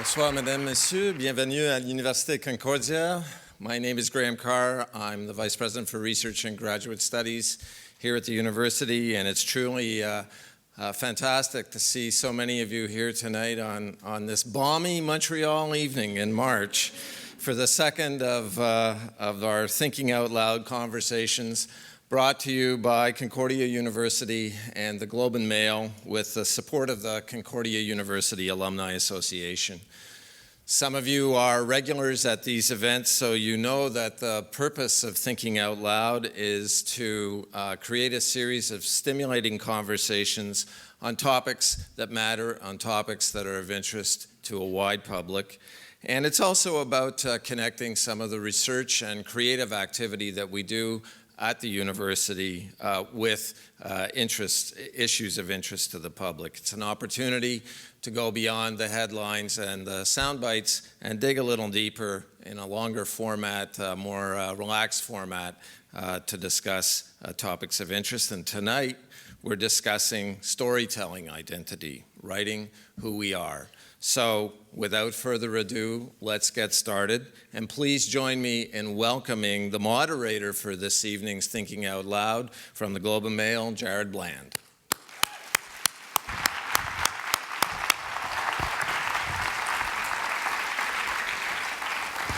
Bonsoir, mesdames, messieurs. Bienvenue à l'Université Concordia. My name is Graham Carr. I'm the Vice President for Research and Graduate Studies here at the university, and it's truly fantastic to see so many of you here tonight on this balmy Montreal evening in March for the second of our Thinking Out Loud conversations brought to you by Concordia University and the Globe and Mail with the support of the Concordia University Alumni Association. Some of you are regulars at these events, so you know that the purpose of Thinking Out Loud is to create a series of stimulating conversations on topics that matter, on topics that are of interest to a wide public. And it's also about connecting some of the research and creative activity that we do at the university with issues of interest to the public. It's an opportunity to go beyond the headlines and the sound bites and dig a little deeper in a longer format, more relaxed format to discuss topics of interest. And tonight we're discussing storytelling identity, writing who we are. So without further ado, let's get started. And please join me in welcoming the moderator for this evening's Thinking Out Loud from the Globe and Mail, Jared Bland.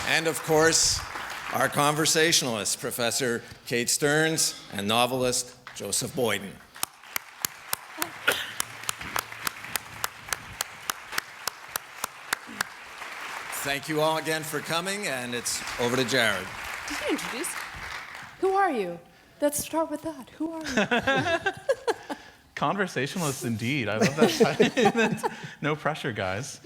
And of course, our conversationalist, Professor Kate Stearns, and novelist Joseph Boyden. Thank you all again for coming, and it's over to Jared. Did you introduce? Who are you? Let's start with that. Who are you? Conversationalist indeed. I love that. No pressure, guys.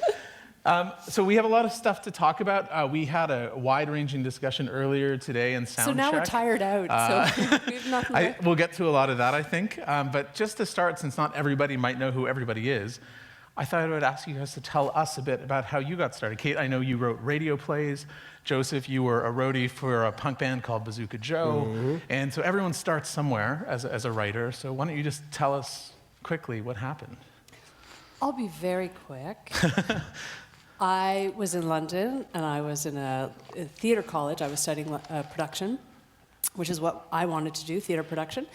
So we have a lot of stuff to talk about. We had a wide-ranging discussion earlier today in sound So now check. we're tired out, so we have nothing left. We'll get to a lot of that, I think. But just to start, since not everybody might know who everybody is, I thought I would ask you guys to tell us a bit about how you got started. Kate, I know you wrote radio plays. Joseph, you were a roadie for a punk band called Bazooka Joe. Mm-hmm. And so everyone starts somewhere as a writer. So why don't you just tell us quickly what happened? I'll be very quick. I was in London, and I was in a theater college. I was studying production, which is what I wanted to do, theater production.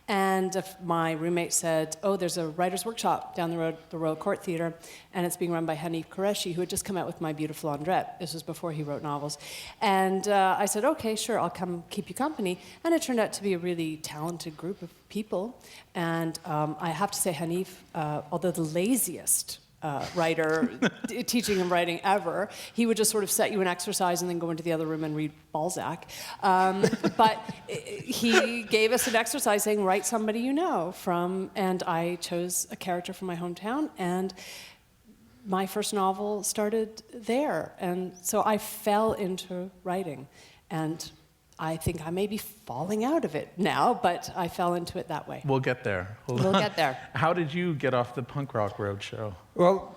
And my roommate said, oh, there's a writer's workshop down the road, the Royal Court Theatre, and it's being run by Hanif Qureshi, who had just come out with My Beautiful Andrette. This was before he wrote novels. And I said, okay, sure, I'll come keep you company. And it turned out to be a really talented group of people. And I have to say, Hanif, although the laziest writer, teaching him writing ever. He would just sort of set you an exercise and then go into the other room and read Balzac. But he gave us an exercise saying, write somebody you know and I chose a character from my hometown, and my first novel started there. And so I fell into writing, and I think I may be falling out of it now, but I fell into it that way. We'll get there. We'll get there. How did you get off the punk rock roadshow? Well,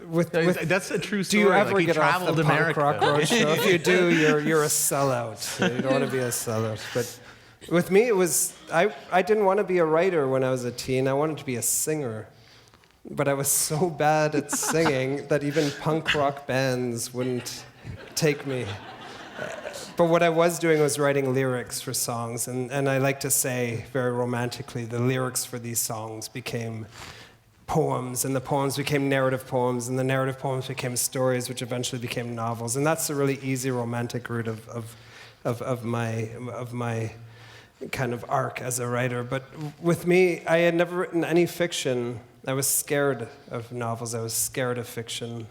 that's a true story. Do you ever get off the America. punk rock roadshow? If you do, you're a sellout. You don't want to be a sellout. But with me, it was I didn't want to be a writer when I was a teen. I wanted to be a singer. But I was so bad at singing that even punk rock bands wouldn't take me. But what I was doing was writing lyrics for songs, and I like to say very romantically, the lyrics for these songs became poems, and the poems became narrative poems, and the narrative poems became stories, which eventually became novels. And that's the really easy romantic route of my kind of arc as a writer. But with me, I had never written any fiction. I was scared of novels. I was scared of fiction.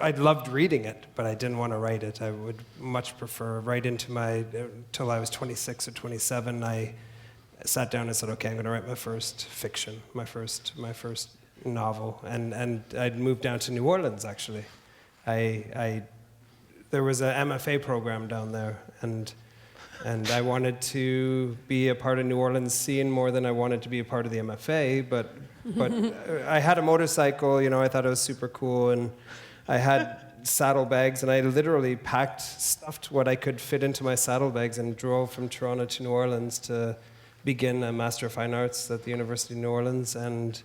I loved reading it, but I didn't want to write it. I would much prefer right into till I was 26 or 27, I sat down and said, okay, I'm going to write my first fiction, my first novel. And I'd moved down to New Orleans, actually. There was a MFA program down there, and I wanted to be a part of New Orleans scene more than I wanted to be a part of the MFA, but I had a motorcycle, I thought it was super cool, and I had saddlebags, and I literally stuffed what I could fit into my saddlebags and drove from Toronto to New Orleans to begin a Master of Fine Arts at the University of New Orleans. And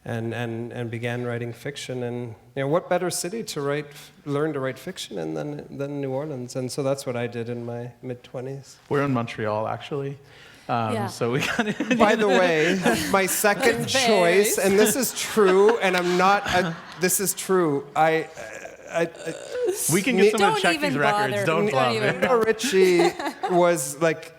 and began writing fiction. And what better city to learn to write fiction in than New Orleans? And so that's what I did in my mid-20s. We're in Montreal, actually. Yeah. So we got it. By the way, my second choice, and this is true, and I'm not. This is true. We can get someone to Don't check even these records. bother. Don't Don't even bother. Richie was like,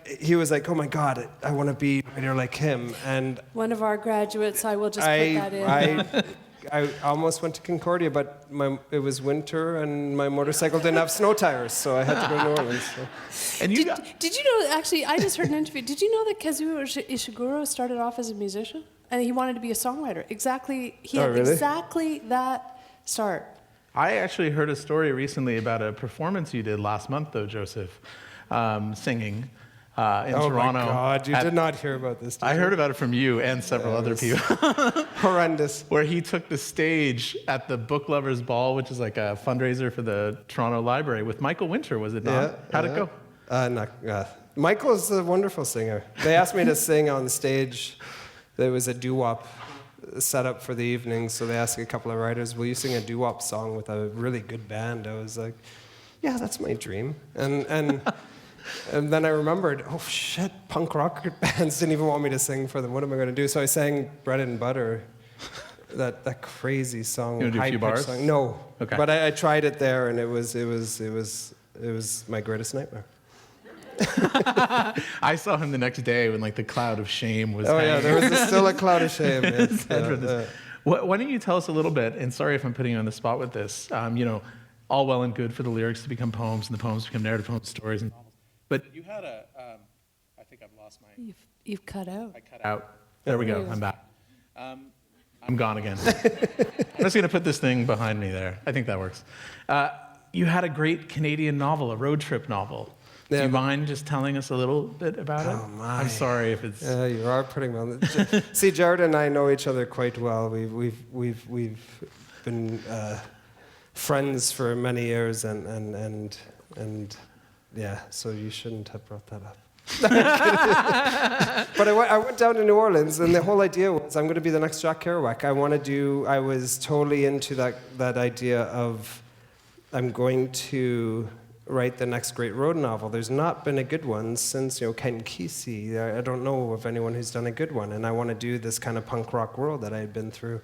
oh my God, I want to be a writer like him. And One of our graduates, I will just put that in. I almost went to Concordia, but it was winter and my motorcycle didn't have snow tires, so I had to go to New Orleans. So. And Did you know, actually, I just heard an interview. Did you know that Kazuo Ishiguro started off as a musician? And he wanted to be a songwriter. He had really? exactly that start. I actually heard a story recently about a performance you did last month, though, Joseph, singing in Toronto. Oh my God, you did not hear about this, did I you? heard about it from you and several other people. Horrendous. Where he took the stage at the Book Lovers Ball, which is like a fundraiser for the Toronto Library, with Michael Winter, was it not? Yeah, How'd it go? Michael's a wonderful singer. They asked me to sing on stage. There was a doo-wop set up for the evening, so they asked a couple of writers, will you sing a doo-wop song with a really good band? I was like, yeah, that's my dream. And then I remembered, oh shit, punk rock bands didn't even want me to sing for them. What am I going to do? So I sang Bread and Butter, that crazy song. You want to do a few bars? Song. No, okay. But I tried it there, and it was my greatest nightmare. I saw him the next day when like the cloud of shame was Oh hanging. yeah, there was still a cloud of shame. Yes. Why don't you tell us a little bit, and sorry if I'm putting you on the spot with this, all well and good for the lyrics to become poems and the poems become narrative poems, stories and novels. But you had I think I've lost my... You've cut out. I cut out. There we go, I'm back. I'm gone again. I'm just going to put this thing behind me there. I think that works. You had a great Canadian novel, a road trip novel. Do you mind just telling us a little bit about it? Oh, my. I'm sorry if it's... You are putting me on the... See, Jared and I know each other quite well. We've been friends for many years, and yeah, so you shouldn't have brought that up. But I went down to New Orleans, and the whole idea was I'm going to be the next Jack Kerouac. I was totally into that idea of I'm going to write the next great road novel. There's not been a good one since Ken Kesey. I don't know of anyone who's done a good one, and I want to do this kind of punk rock world that I had been through.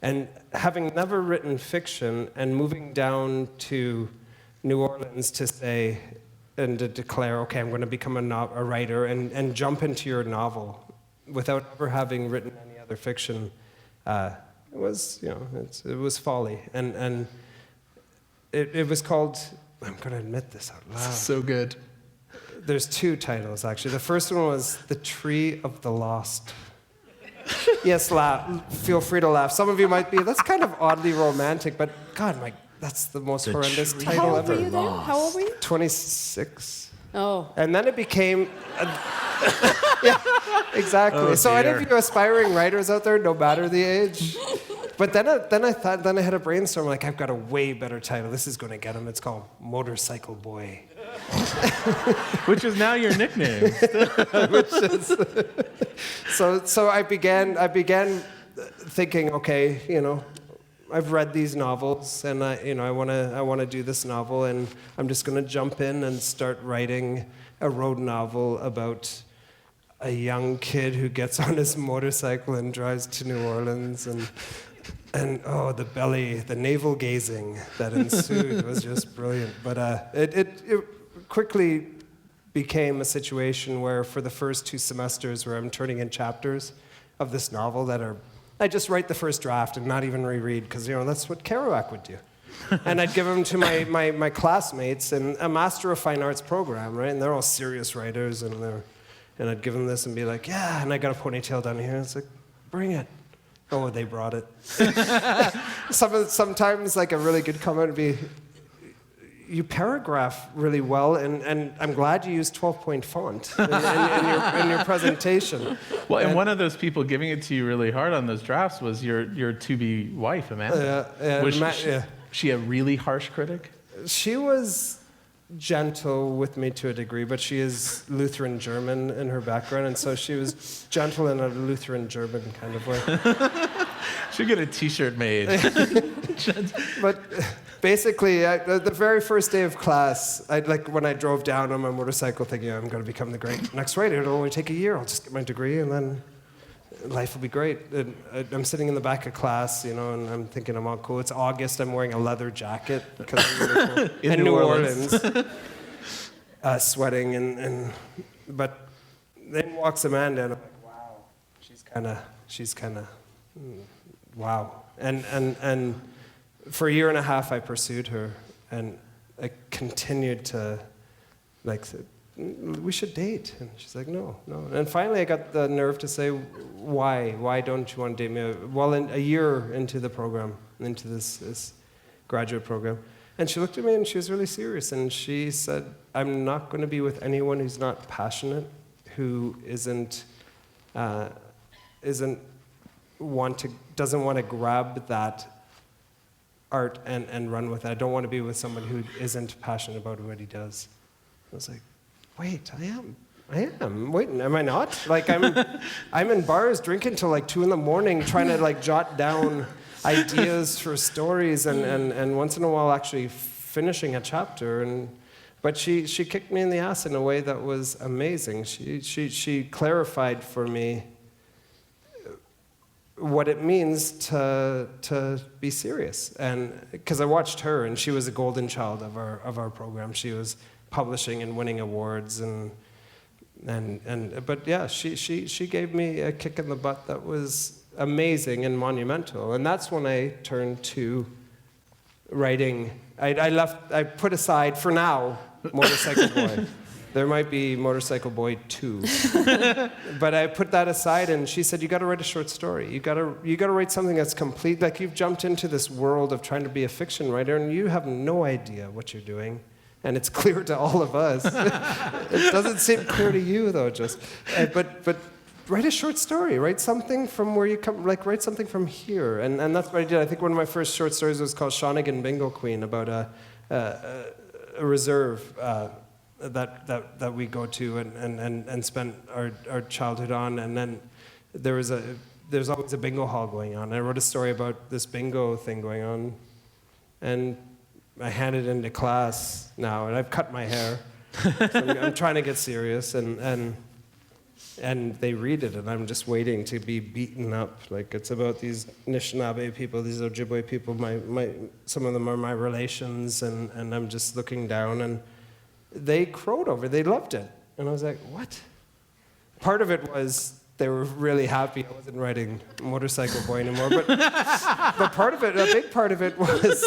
And having never written fiction and moving down to New Orleans to say and to declare, okay, I'm going to become a writer and jump into your novel without ever having written any other fiction, it was folly. And it was called... I'm going to admit this out loud. So good. There's two titles, actually. The first one was The Tree of the Lost. Yes, laugh. Feel free to laugh. Some of you might be, that's kind of oddly romantic, but God, that's the most horrendous title How old ever. were you then? How old were you? 26. Oh. And then it became... yeah, exactly. Oh, so any dear. of you aspiring writers out there, no matter the age... But then I had a brainstorm, like, I've got a way better title. This is going to get him. It's called Motorcycle Boy. Which is now your nickname. So I began thinking, okay, I've read these novels, and I want to do this novel, and I'm just going to jump in and start writing a road novel about a young kid who gets on his motorcycle and drives to New Orleans, and oh, the navel gazing that ensued was just brilliant. But it quickly became a situation where for the first 2 semesters where I'm turning in chapters of this novel I just write the first draft and not even reread, because that's what Kerouac would do. And I'd give them to my classmates in a Master of Fine Arts program, right? And they're all serious writers, and I'd give them this and be like, yeah, and I got a ponytail down here. It's like, bring it. Oh, they brought it. Sometimes, like, a really good comment would be, you paragraph really well, and I'm glad you used 12-point font in your presentation. Well, and one of those people giving it to you really hard on those drafts was your to-be wife, Amanda. Was she a really harsh critic? She was gentle with me to a degree, but she is Lutheran German in her background, and so she was gentle in a Lutheran German kind of way. Should get a T-shirt made. But basically, the very first day of class, when I drove down on my motorcycle thinking, I'm going to become the great next writer. It'll only take a year. I'll just get my degree and then life will be great. And I'm sitting in the back of class, and I'm thinking I'm all cool. It's August. I'm wearing a leather jacket because I'm really cool. In New Orleans. Sweating but then walks Amanda and I'm like, wow, she's kind of wow. And for a year and a half I pursued her and I continued to we should date. And she's like, no. And finally I got the nerve to say, why don't you want to date me? Well, a year into the program, into this graduate program. And she looked at me and she was really serious and she said, I'm not going to be with anyone who's not passionate, who doesn't want to grab that art and run with it. I don't want to be with someone who isn't passionate about what he does. I was like, wait, I am. Wait, am I not? I'm in bars drinking till 2 a.m, trying to jot down ideas for stories and once in a while actually finishing a chapter. But she kicked me in the ass in a way that was amazing. She clarified for me what it means to be serious. And because I watched her and she was a golden child of our program. She was publishing and winning awards but yeah, she gave me a kick in the butt that was amazing and monumental. And that's when I turned to writing. I put aside, for now, Motorcycle Boy. There might be Motorcycle Boy 2. But I put that aside and she said, you got to write a short story. You got to write something that's complete. You've jumped into this world of trying to be a fiction writer and you have no idea what you're doing. And it's clear to all of us. It doesn't seem clear to you, though, just. But write a short story. Write something from where you come. Write something from here. And that's what I did. I think one of my first short stories was called Shawnigan Bingo Queen, about a reserve that we go to and spend our childhood on. And then there's always a bingo hall going on. I wrote a story about this bingo thing going on, and I hand it into class now, and I've cut my hair. So I'm trying to get serious, and they read it, and I'm just waiting to be beaten up. It's about these Anishinaabe people, these Ojibwe people. Some of them are my relations, and I'm just looking down, and they crowed over. They loved it, and I was like, what? Part of it was they were really happy I wasn't writing Motorcycle Boy anymore. But part of it, a big part of it, was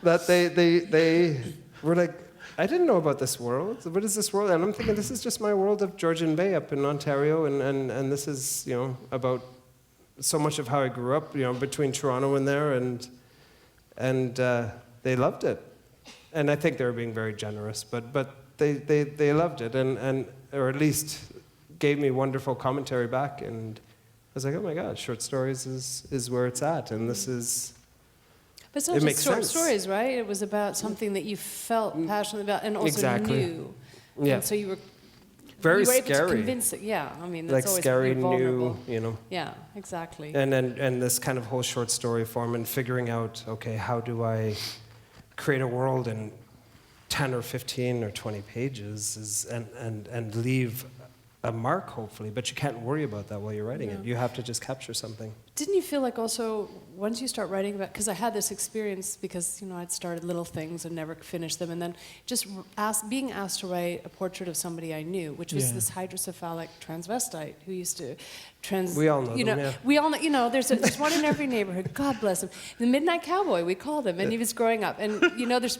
that they were like, I didn't know about this world. What is this world? And I'm thinking, this is just my world of Georgian Bay up in Ontario, and this is, about so much of how I grew up, between Toronto and there, and they loved it. And I think they were being very generous, but they loved it, or at least gave me wonderful commentary back, and I was like, oh my God, short stories is where it's at, and this is. But it's not just short stories, right? It was about something that you felt passionately about and also knew. Yeah. And so you were very able scary. to convince it. Yeah, I mean, that's always scary, vulnerable. new, Yeah, exactly. And this kind of whole short story form and figuring out, okay, how do I create a world in 10 or 15 or 20 pages and leave a mark, hopefully, but you can't worry about that while you're writing it. You have to just capture something. Didn't you feel like also, once you start writing about, because I had this experience because, I'd started little things and never finished them, and then just being asked to write a portrait of somebody I knew, which was this hydrocephalic transvestite who used to we all know them, yeah. We all know, there's one in every neighborhood, God bless him. The Midnight Cowboy, we called him, and he was growing up. And,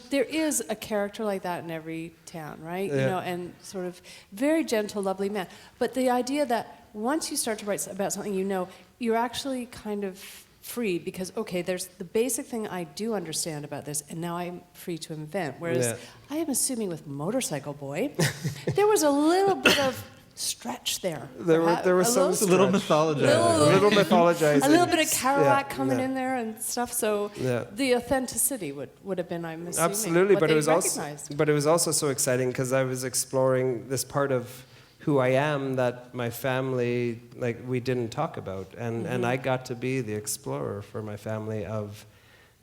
there is a character like that in every town, right? Yeah. And sort of very gentle, lovely man. But the idea that once you start to write about something you're actually kind of free because, okay, there's the basic thing I do understand about this, and now I'm free to invent. Whereas I am assuming with Motorcycle Boy, there was a little bit of stretch there. There was some little mythologizing. Little mythologizing. A little bit of Kerouac coming in there and stuff. So the authenticity would have been, I'm assuming, absolutely, what but they it was recognized. also so exciting because I was exploring this part of who I am that my family, like, we didn't talk about. And I got to be the explorer for my family of,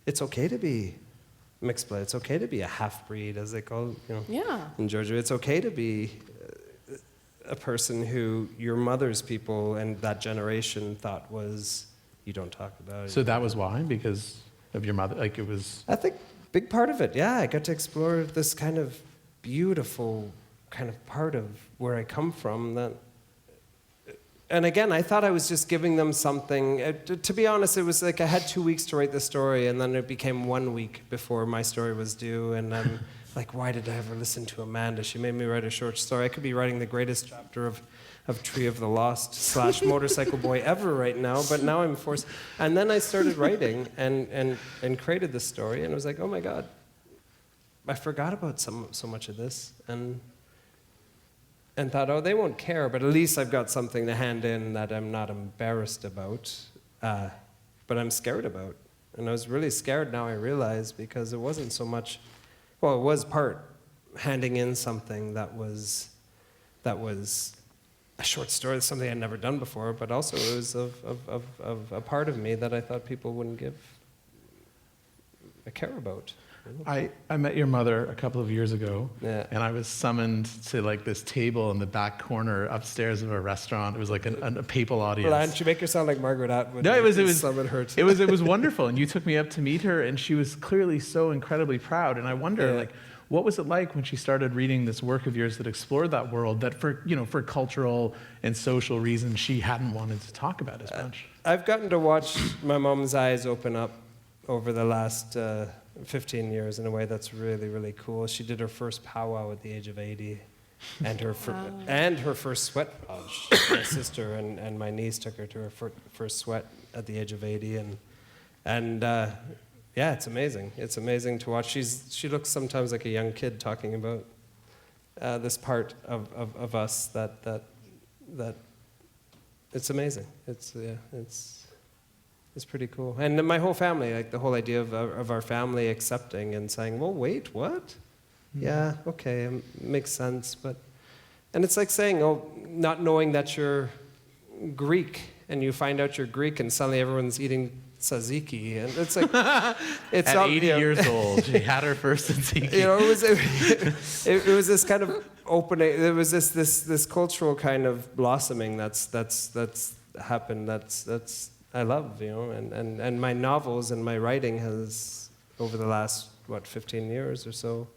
it's okay to be mixed blood. It's okay to be a half-breed, as they call it, in Georgia. It's okay to be a person who your mother's people and that generation thought was, you don't talk about it. So that was why? Because of your mother? Like, it was... I think big part of it, yeah. I got to explore this kind of beautiful kind of part of where I come from. That, and again, I thought I was just giving them something. To be honest, it was like I had 2 weeks to write the story, and then it became 1 week before my story was due. And I'm like, why did I ever listen to Amanda? She made me write a short story. I could be writing the greatest chapter of Tree of the Lost / Motorcycle Boy ever right now, but now I'm forced. And then I started writing and created the story, and it was like, oh my God, I forgot about so much of this, and thought, oh, they won't care, but at least I've got something to hand in that I'm not embarrassed about, but I'm scared about. And I was really scared, now I realize, because it wasn't so much, well, it was part handing in something that was a short story, something I'd never done before, but also it was of a part of me that I thought people wouldn't give a care about. I met your mother a couple of years ago, Yeah. and I was summoned to like this table in the back corner upstairs of a restaurant. It was like a papal audience. Blanche, you make her sound like Margaret Atwood. No, it was summon her to. it was wonderful, and you took me up to meet her, and she was clearly so incredibly proud. And I wonder, Yeah. like, what was it like when she started reading this work of yours that explored that world that, for cultural and social reasons, she hadn't wanted to talk about as much? I've gotten to watch my mom's eyes open up over the last 15 years in a way that's really, really cool. She did her first powwow at the age of 80, and her first sweat lodge. My sister and my niece took her to her first sweat at the age of 80, and yeah, it's amazing. It's amazing to watch. She looks sometimes like a young kid talking about this part of us that it's amazing. It's pretty cool. And my whole family, like the whole idea of our family accepting and saying, well, wait, what? Yeah, okay, makes sense. And it's like saying, oh, not knowing that you're Greek, and you find out you're Greek, and suddenly everyone's eating tzatziki, and it's like it's At 80 years old, she had her first tzatziki. It was this kind of opening. There was this cultural kind of blossoming that's happened. That's I love, and my novels and my writing has over the last 15 years or so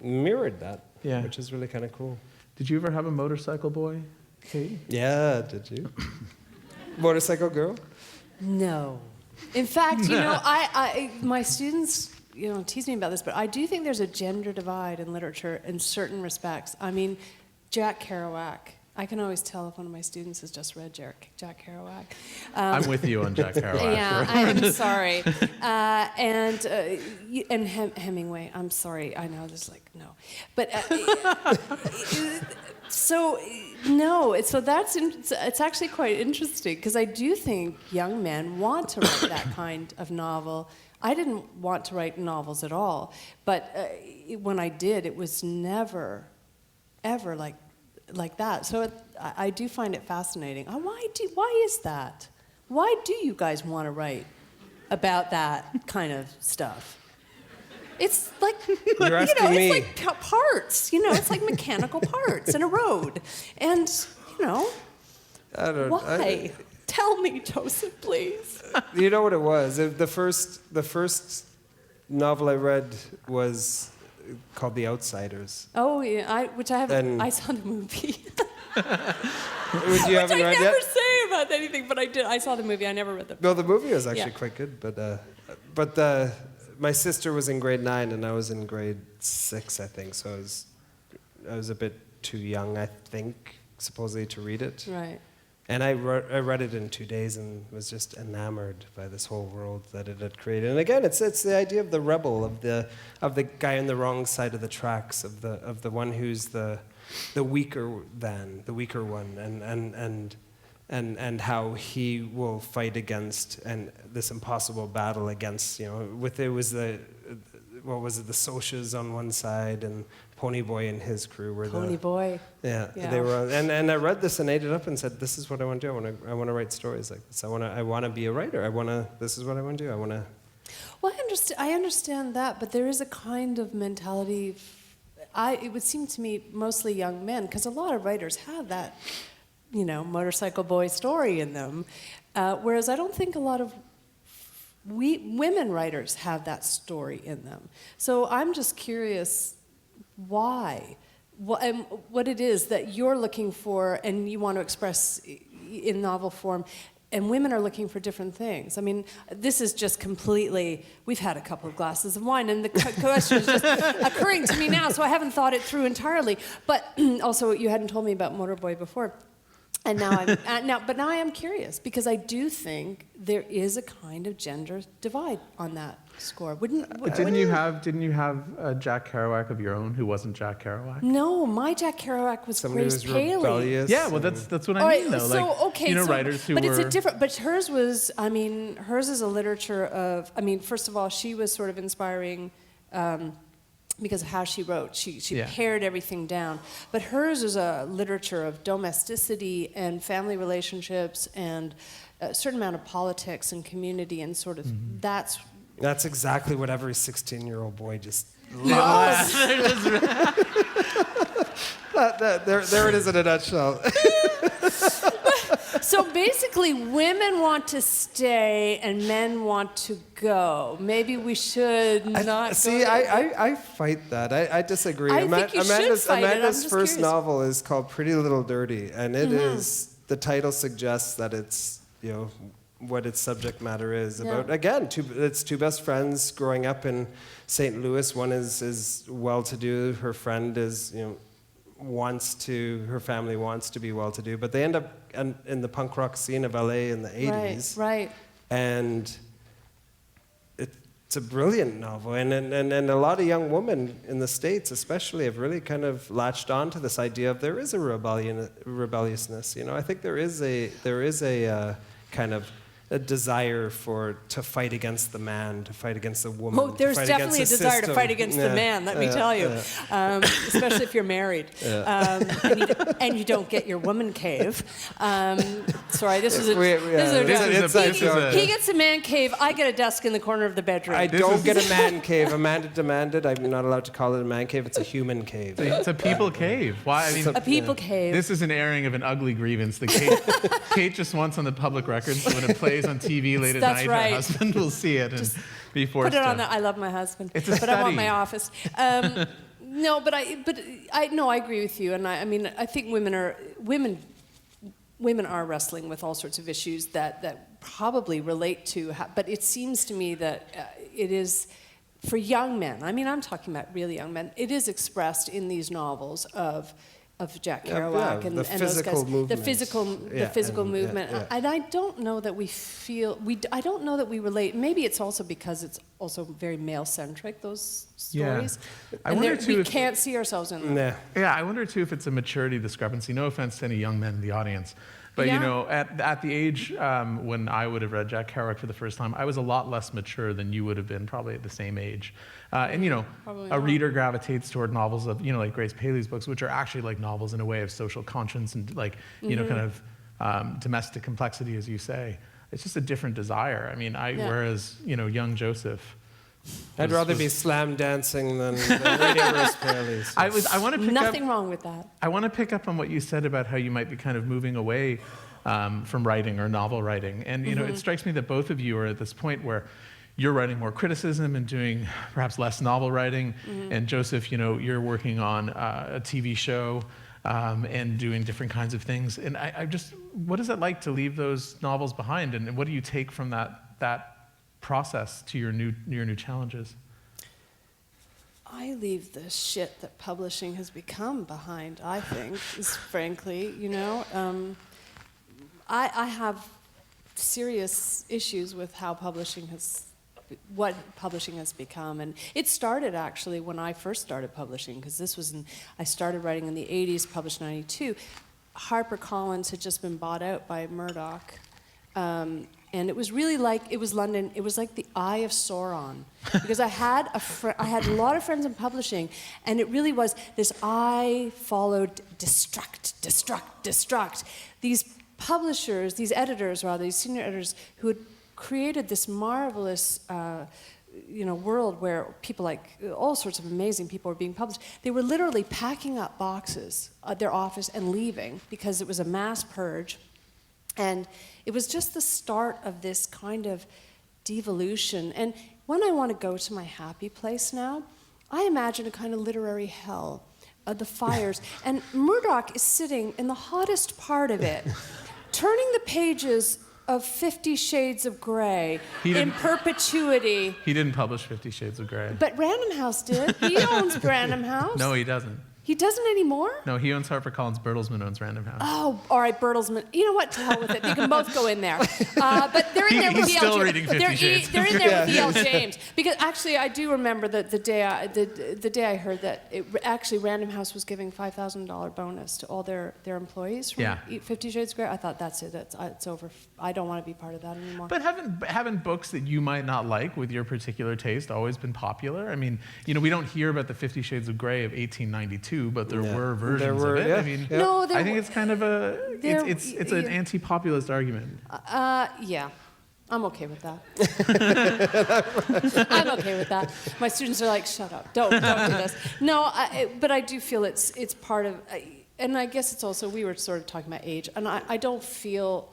mirrored that, Yeah. which is really kind of cool. Did you ever have a motorcycle boy, Kate? Yeah, did you? Motorcycle girl? No. In fact, I my students, tease me about this, but I do think there's a gender divide in literature in certain respects. I mean, Jack Kerouac. I can always tell if one of my students has just read Jack Kerouac. I'm with you on Jack Kerouac. Yeah, I'm sorry. And Hemingway. I'm sorry. I know there's no, but so no. So it's actually quite interesting because I do think young men want to write that kind of novel. I didn't want to write novels at all, but when I did, it was never, ever like that. So I do find it fascinating. Why is that? Why do you guys want to write about that kind of stuff? It's like, You're asking me. It's like parts, it's like mechanical parts in a road. And, I don't. why? Tell me, Joseph, please. You know what it was? The first novel I read was called The Outsiders. Oh, yeah, which I haven't, Then- I saw the movie. Which you haven't I read never yet? say about anything, but I did. I saw the movie. I never read the No, the movie was actually Yeah. quite good, but my sister was in grade 9 and I was in grade 6, I think. So I was a bit too young, I think, supposedly to read it. Right. And I read it in 2 days and was just enamored by this whole world that it had created. And again, it's the idea of the rebel, of the guy on the wrong side of the tracks, of the one who's the weaker one, and how he will fight against and this impossible battle against, the socias on one side and Ponyboy and his crew were Ponyboy. Yeah, Yeah. they were, and I read this and ate it up and said, "This is what I want to do. I want to write stories like this. I want to be a writer. This is what I want to do. I want to." Well, I understand that, but there is a kind of mentality. It would seem to me mostly young men, because a lot of writers have that, motorcycle boy story in them, whereas I don't think a lot of women writers have that story in them. So I'm just curious why, what it is that you're looking for and you want to express in novel form, and women are looking for different things. I mean, this is just completely, we've had a couple of glasses of wine, and the question is just occurring to me now, so I haven't thought it through entirely. But also, you hadn't told me about Motorboy before. And now now I am curious, because I do think there is a kind of gender divide on that score. Didn't you have a Jack Kerouac of your own who wasn't Jack Kerouac? No, my Jack Kerouac was Somebody Grace who's Paley. rebellious. Yeah, well, that's what All I right, mean, though. so, Like, okay, writers who but were. it's a different. But hers was. I mean, hers is a literature of. I mean, first of all, she was sort of inspiring. Because of how she wrote. She pared everything down. But hers is a literature of domesticity and family relationships and a certain amount of politics and community and sort of That's exactly what every 16-year-old boy just loves. There it is in a nutshell. So basically, women want to stay and men want to go. Maybe we should not See, go. I fight that. I disagree. I think you should fight it. I'm Amanda's just first curious. novel is called Pretty Little Dirty, and it is, the title suggests that it's, what its subject matter is about. Again, it's two best friends growing up in St. Louis. One is well-to-do. Her friend is, her family wants to be well-to-do, but they end up in the punk rock scene of LA in the 80s. Right. And it's a brilliant novel, and a lot of young women in the States especially have really kind of latched on to this idea of there is a rebelliousness. I think there is a kind of a desire to fight against the man, to fight against the woman. Oh, there's definitely a desire to fight against the man, let me tell you. Especially if you're married. And you don't get your woman cave. Sorry, this is a joke. He gets a man cave, I get a desk in the corner of the bedroom. I don't get a man cave. Amanda demanded. I'm not allowed to call it a man cave. It's a human cave. It's a people cave. Why? I mean, a people cave. This is an airing of an ugly grievance that Kate just wants on the public record, so when it plays on TV late at night, right. her husband will see it and be forced to. Put it on I love my husband, It's a but study. I want my office. No, but I agree with you, and I mean, I think women are wrestling with all sorts of issues that probably relate to, but it seems to me that it is, for young men, I mean, I'm talking about really young men, it is expressed in these novels of Jack Kerouac and the those physical guys, movement. the physical movement, and I don't know that I don't know that we relate. Maybe it's also because it's also very male-centric, those stories, and we can't see ourselves in them. Yeah, I wonder too if it's a maturity discrepancy. No offense to any young men in the audience, but at the age when I would have read Jack Kerouac for the first time, I was a lot less mature than you would have been probably at the same age. A reader gravitates toward novels of, like Grace Paley's books, which are actually like novels in a way of social conscience and like, kind of domestic complexity, as you say. It's just a different desire. I mean, whereas, young Joseph. I'd rather be slam dancing than reading Grace Paley's. I want to pick Nothing wrong with that. I want to pick up on what you said about how you might be kind of moving away from writing or novel writing. And, it strikes me that both of you are at this point where you're writing more criticism and doing perhaps less novel writing. And Joseph, you're working on a TV show and doing different kinds of things. And what is it like to leave those novels behind? And what do you take from that process to your new challenges? I leave the shit that publishing has become behind, I think, is frankly, I have serious issues with what publishing has become. And it started actually when I first started publishing, because I started writing in the 80s, published in 92. HarperCollins had just been bought out by Murdoch. And it was really like, it was London, it was like the Eye of Sauron. Because I had a lot of friends in publishing, and it really was this eye followed destruct. These publishers, these editors rather, these senior editors who had created this marvelous world where people like, all sorts of amazing people were being published. They were literally packing up boxes at their office and leaving because it was a mass purge. And it was just the start of this kind of devolution. And when I want to go to my happy place now, I imagine a kind of literary hell, the fires. And Murdoch is sitting in the hottest part of it, turning the pages of 50 Shades of Grey in perpetuity. He didn't publish 50 Shades of Grey. But Random House did. He owns Random House. No, he doesn't. He doesn't anymore? No, he owns HarperCollins. Bertelsmann owns Random House. Oh, all right, Bertelsmann. You know what? To hell with it. You can both go in there. But they're in there with He's E.L. still reading 50 Shades. They're in there with E.L. James. Because actually, I do remember that the day I heard that actually Random House was giving $5,000 bonus to all their employees from 50 Shades of Grey. I thought, that's it. It's over. I don't want to be part of that anymore. But haven't books that you might not like with your particular taste always been popular? I mean, we don't hear about the 50 Shades of Grey of 1892, but there were versions of it. Yeah. I mean, No, I think it's kind of it's an anti-populist argument. Yeah. I'm okay with that. I'm okay with that. My students are like, shut up, don't do this. No, but I do feel it's part of, and I guess it's also, we were sort of talking about age, and I don't feel,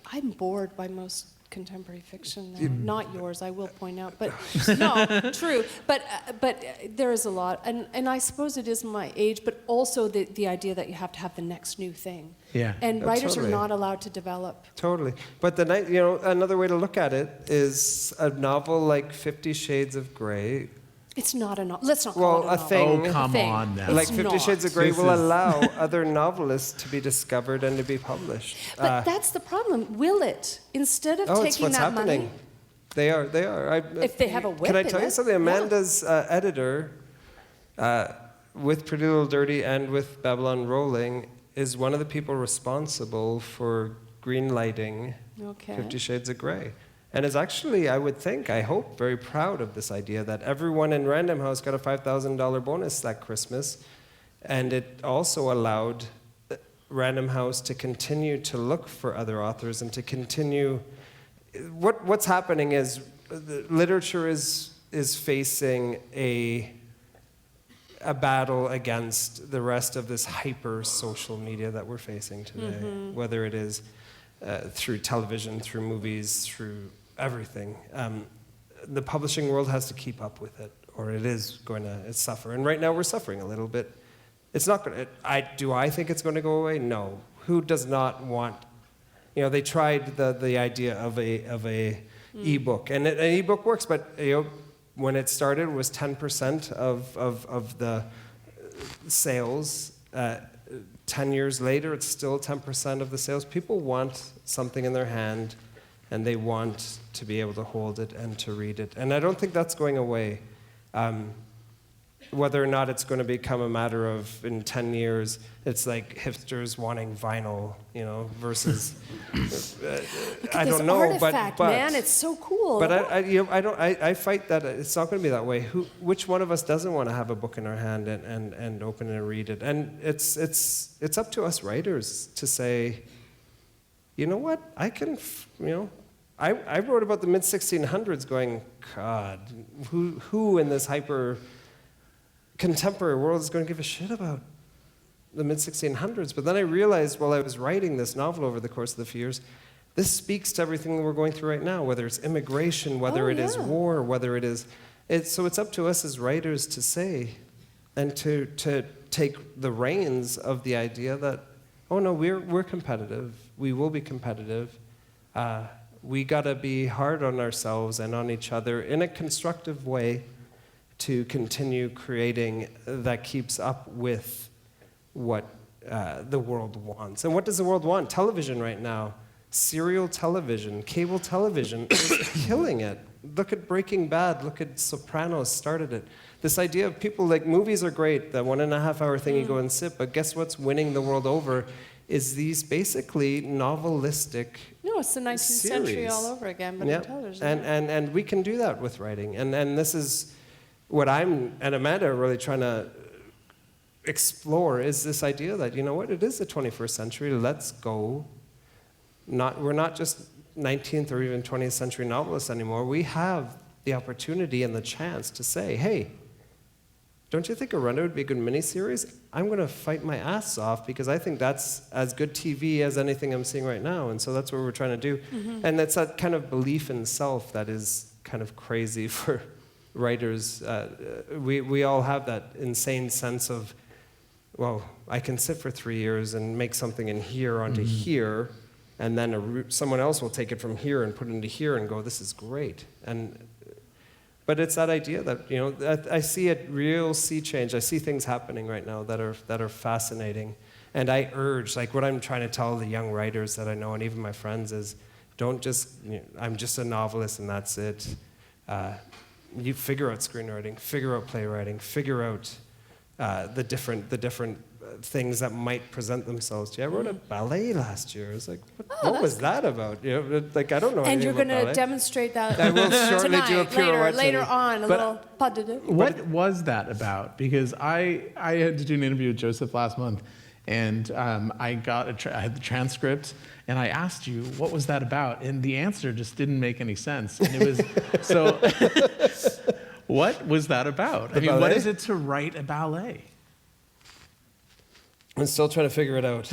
I'm bored by most contemporary fiction now. Not yours, I will point out, but no, true. But there is a lot, and I suppose it is my age, but also the idea that you have to have the next new thing. Yeah. And writers totally. are not allowed to develop. Totally. But another way to look at it is a novel like 50 Shades of Grey. It's not a novel. Let's not call it a novel. thing. Oh, come Thing. on now. It's Like 50 not. Shades of Grey This will is- allow other novelists to be discovered and to be published. But that's the problem. Will it? Instead of It's taking what's that happening. money, They are. If they have a whip Can I in tell you it, something? yeah. Amanda's editor, with Pretty Little Dirty and with Babylon Rolling, is one of the people responsible for greenlighting Okay. 50 Shades of Grey. And is actually, I hope, very proud of this idea that everyone in Random House got a $5,000 bonus that Christmas. And it also allowed Random House to continue to look for other authors and to continue. What's happening is the literature is facing a battle against the rest of this hyper social media that we're facing today, whether it is through television, through movies, through everything. The publishing world has to keep up with it, or it is going to suffer. And right now we're suffering a little bit. It's not going to. Do I think it's going to go away? No. Who does not want? They tried the idea of a ebook, and an ebook works, but when it started, it was 10% of the sales. 10 years later, it's still 10% of the sales. People want something in their hand, and they want to be able to hold it and to read it. And I don't think that's going away. Whether or not it's going to become a matter of, in 10 years, it's like hipsters wanting vinyl, versus, I don't know, artifact, but man, it's so cool. But I fight that it's not going to be that way. Which one of us doesn't want to have a book in our hand and open it and read it? And it's up to us writers to say, you know what, I can, I wrote about the mid-1600s going, God, who in this hyper contemporary world is going to give a shit about the mid-1600s? But then I realized while I was writing this novel over the course of the few years, this speaks to everything that we're going through right now, whether it's immigration, whether it is war, whether it is... So it's up to us as writers to say and to take the reins of the idea that, oh no, we're competitive. We will be competitive. We got to be hard on ourselves and on each other in a constructive way to continue creating that keeps up with what the world wants. And what does the world want? Television right now. Serial television, cable television is killing it. Look at Breaking Bad, look at Sopranos started it. This idea of people, like, movies are great, that 1.5 hour thing you go and sit, but guess what's winning the world over is these basically novelistic No, it's the 19th century series. all over again, but Yeah. in television. And we can do that with writing. And this is what I'm and Amanda are really trying to explore, is this idea that, you know what, it is the 21st century. Let's go. We're not just 19th or even 20th century novelists anymore. We have the opportunity and the chance to say, hey, don't you think Orenda would be a good miniseries? I'm going to fight my ass off because I think that's as good TV as anything I'm seeing right now. And so that's what we're trying to do. Mm-hmm. And that's that kind of belief in self that is kind of crazy for writers. We all have that insane sense of, well, I can sit for 3 years and make something in here onto here, and then someone else will take it from here and put it into here and go, this is great. But it's that idea that, you know, that I see a real sea change. I see things happening right now that are fascinating. And I urge, like what I'm trying to tell the young writers that I know, and even my friends, is don't just, you know, I'm just a novelist and that's it. You figure out screenwriting, figure out playwriting, figure out the different things that might present themselves to you. I wrote a ballet last year. I was like, what was that about? You know, like, I don't know And anything you're about going to ballet. demonstrate that I will shortly tonight, do a pirouette. later on, a But- little pas de deux. What was that about? Because I had to do an interview with Joseph last month, and I had the transcript, and I asked you, what was that about? And the answer just didn't make any sense. And it was, so, what was that about? I mean, what ballet? is it to write a ballet? I'm still trying to figure it out.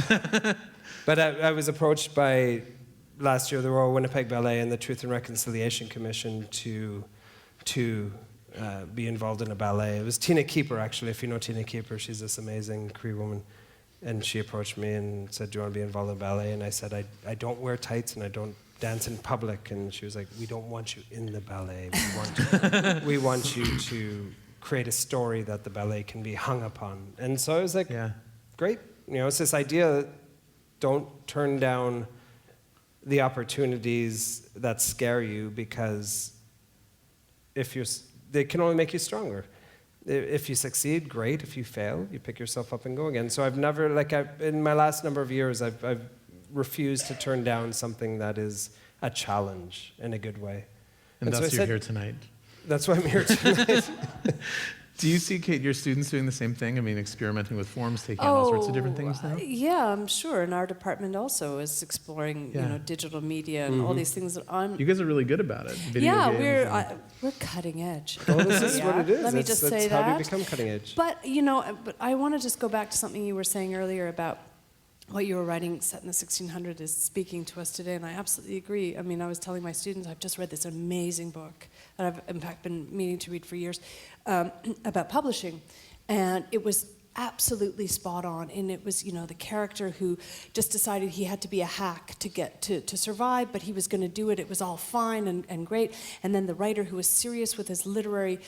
But I was approached by, last year, the Royal Winnipeg Ballet and the Truth and Reconciliation Commission to be involved in a ballet. It was Tina Keeper, actually. If you know Tina Keeper, she's this amazing Cree woman. And she approached me and said, do you want to be involved in ballet? And I said, I don't wear tights and I don't dance in public. And she was like, we don't want you in the ballet. We want you to create a story that the ballet can be hung upon. And so I was like, Yeah. great. You know, it's this idea, don't turn down the opportunities that scare you, because they can only make you stronger. If you succeed, great. If you fail, you pick yourself up and go again. So I've never, in my last number of years, I've refused to turn down something that is a challenge in a good way. And so thus I you're said, here tonight. That's why I'm here tonight. Do you see, Kate, your students doing the same thing? I mean, experimenting with forms, taking on all sorts of different things now? Yeah, I'm sure. And our department also is exploring, Yeah. digital media and all these things that I'm. You guys are really good about it. Video Yeah, games we're cutting edge. Well, this is what Yeah. it is. Let me It's- just it's say how do you that. become cutting edge? But but I want to just go back to something you were saying earlier about what you were writing set in the 1600s is speaking to us today, and I absolutely agree. I mean, I was telling my students, I've just read this amazing book that I've, in fact, been meaning to read for years about publishing, and it was absolutely spot on. And it was, the character who just decided he had to be a hack to get to survive, but he was going to do it. It was all fine and great. And then the writer who was serious with his literary,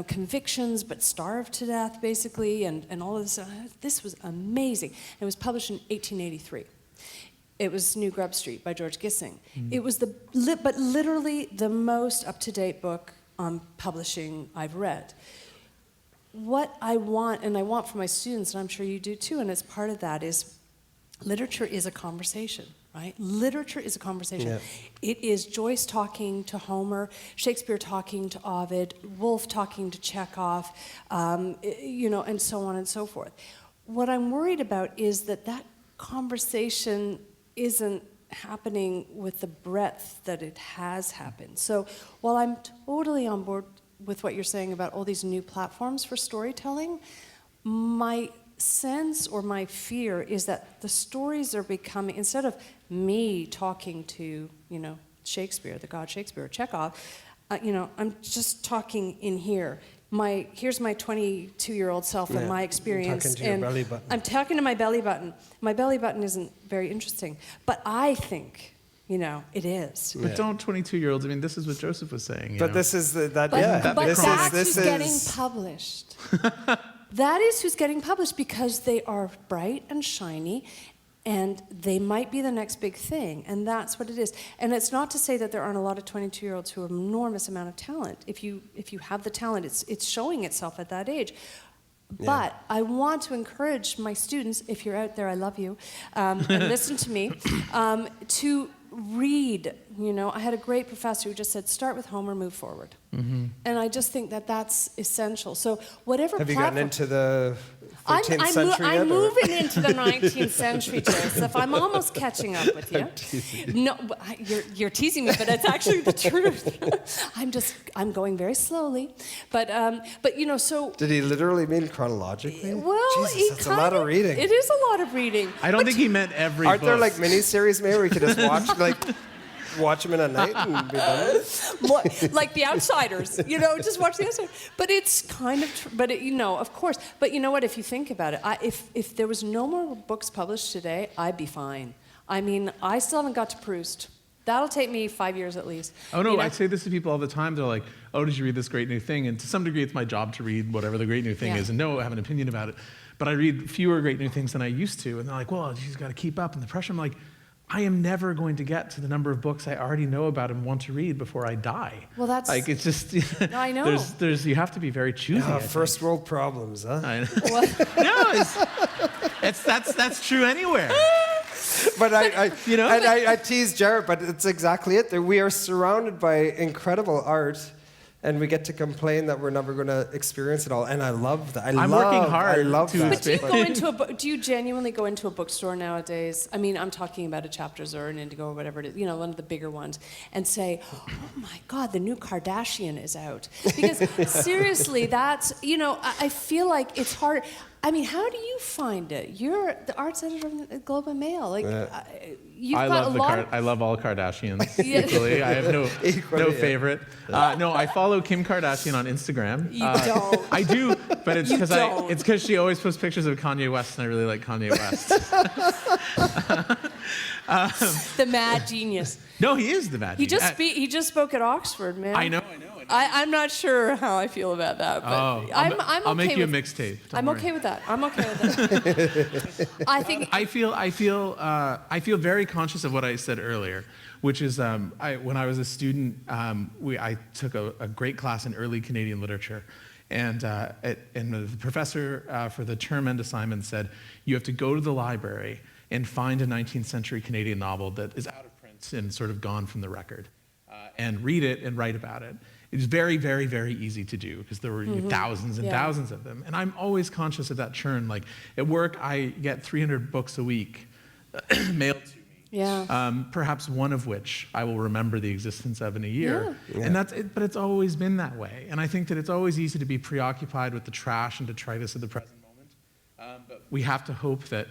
convictions, but starved to death, basically, and all of this. This was amazing. It was published in 1883. It was New Grub Street by George Gissing. It was but literally the most up-to-date book on publishing I've read. What I want, and I want for my students, and I'm sure you do too, and as part of that is literature is a conversation, right? Literature is a conversation. Yeah. It is Joyce talking to Homer, Shakespeare talking to Ovid, Woolf talking to Chekhov, and so on and so forth. What I'm worried about is that conversation isn't happening with the breadth that it has happened. So while I'm totally on board with what you're saying about all these new platforms for storytelling, my sense or my fear is that the stories are becoming, instead of me talking to, Shakespeare, the god Shakespeare, or Chekhov, I'm just talking in here. Here's my 22-year-old self and my experience. Talking to your belly button. I'm talking to my belly button. My belly button isn't very interesting, but I think, it is. But don't 22-year-olds, I mean, this is what Joseph was saying. But this is But this that's is who's getting published. That is who's getting published because they are bright and shiny, and they might be the next big thing, and that's what it is. And it's not to say that there aren't a lot of 22-year-olds who have an enormous amount of talent. If you have the talent, it's showing itself at that age. But I want to encourage my students, if you're out there, I love you, and listen to me, to read. You know, I had a great professor who just said, start with Homer, move forward. Mm-hmm. And I just think that that's essential. So whatever Have you platform... gotten into the 13th century yet? I'm moving into the 19th century, Joseph. I'm almost catching up with you. No, you're teasing me, but it's actually the truth. I'm going very slowly, but you know, so. Did he literally mean chronologically? Well, Jesus, that's a lot of reading. It is a lot of reading. I don't think he meant every Aren't book. there like miniseries maybe where we could just watch them in a night and be done with it? More, like The Outsiders, you know, just watch The Outsiders. But it's kind of, you know, of course. But you know what? If you think about it, if there was no more books published today, I'd be fine. I mean, I still haven't got to Proust. That'll take me 5 years at least. Oh, no, you know? I say this to people all the time. They're like, oh, did you read this great new thing? And to some degree, it's my job to read whatever the great new thing is. And no, I have an opinion about it. But I read fewer great new things than I used to. And they're like, well, she's got to keep up. And the pressure, I'm like, I am never going to get to the number of books I already know about and want to read before I die. Well, that's... Like, it's just... No, I know. You have to be very choosy. First world problems, huh? I know. Well, No, that's true anywhere. But You know? I tease Jared, but it's exactly it. We are surrounded by incredible art, and we get to complain that we're never going to experience it all. And I love that. I'm working hard I love to that. But do you go into a book? Do you genuinely go into a bookstore nowadays? I mean, I'm talking about a Chapters or an Indigo or whatever it is, you know, one of the bigger ones, and say, "Oh my God, the new Kardashian is out." Because seriously, that's, you know, I feel like it's hard. I mean, how do you find it? You're the arts editor of the Globe and Mail. Like, you've got a lot. I love all Kardashians Yeah. equally. I have no Equally, yeah. favorite. No, I follow Kim Kardashian on Instagram. You don't. I do, but it's You because don't. she always posts pictures of Kanye West, and I really like Kanye West. The mad genius. No, he is the bad. He just spoke at Oxford, man. I know. I'm not sure how I feel about that, but I'm okay I'll make you a with, mixtape. I'm okay with that. I'm okay with that. I think I feel very conscious of what I said earlier, which is when I was a student, I took a great class in early Canadian literature, and the professor for the term end assignment said you have to go to the library and find a 19th century Canadian novel that is out of print and sort of gone from the record, and read it and write about it. It's very, very, very easy to do because there were thousands and thousands of them. And I'm always conscious of that churn. Like at work, I get 300 books a week mailed to me. Yeah. Perhaps one of which I will remember the existence of in a year. Yeah. And that's it, but it's always been that way. And I think that it's always easy to be preoccupied with the trash and detritus of the present moment. But we have to hope that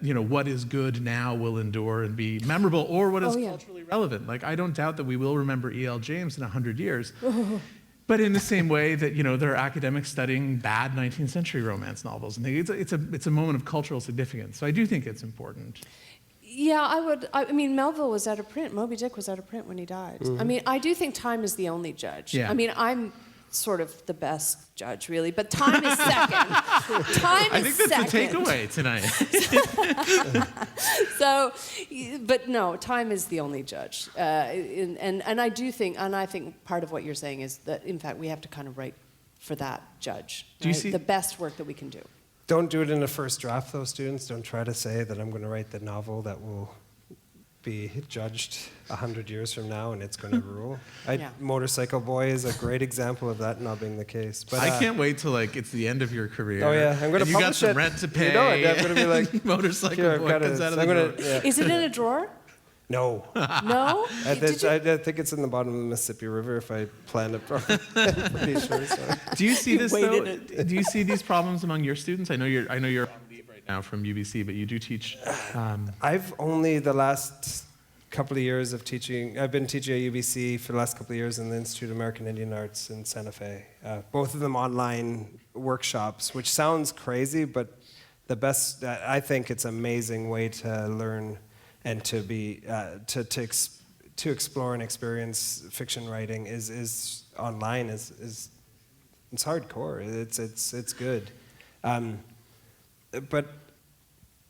you know what is good now will endure and be memorable, or what is culturally relevant. Like I don't doubt that we will remember E.L. James in 100 years. But in the same way that, you know, there are academics studying bad 19th century romance novels, and it's a moment of cultural significance. So I do think it's important. Yeah, I mean, Melville was out of print. Moby Dick was out of print when he died. I mean, I do think time is the only judge. Yeah. I mean, I'm sort of the best judge, really, but time is second. I think that's the takeaway tonight. So, but no, time is the only judge. And I do think, and I think part of what you're saying is that, in fact, we have to kind of write for that judge. Do you right? see the best work that we can do? Don't do it in the first draft, though, students. Don't try to say that I'm going to write the novel that will be judged 100 years from now and it's going to rule. Motorcycle Boy is a great example of that not being the case. But I can't wait till like it's the end of your career. Oh yeah, I'm going to you got publish some it. rent to pay. You know it. I'm going to be like, Motorcycle here, Boy comes out of the door. Is it in a drawer? No. No? I think it's in the bottom of the Mississippi River if I planned it properly. I'm pretty sure. So. Do you see this though? Waited Do you see these problems among your students? I know you're on leave right now from UBC, but you do teach. I've only the last couple of years of teaching. I've been teaching at UBC for the last couple of years in the Institute of American Indian Arts in Santa Fe. Both of them online workshops, which sounds crazy, but the best. I think it's an amazing way to learn and to be to explore and experience fiction writing is online. Is it's hardcore. It's good. But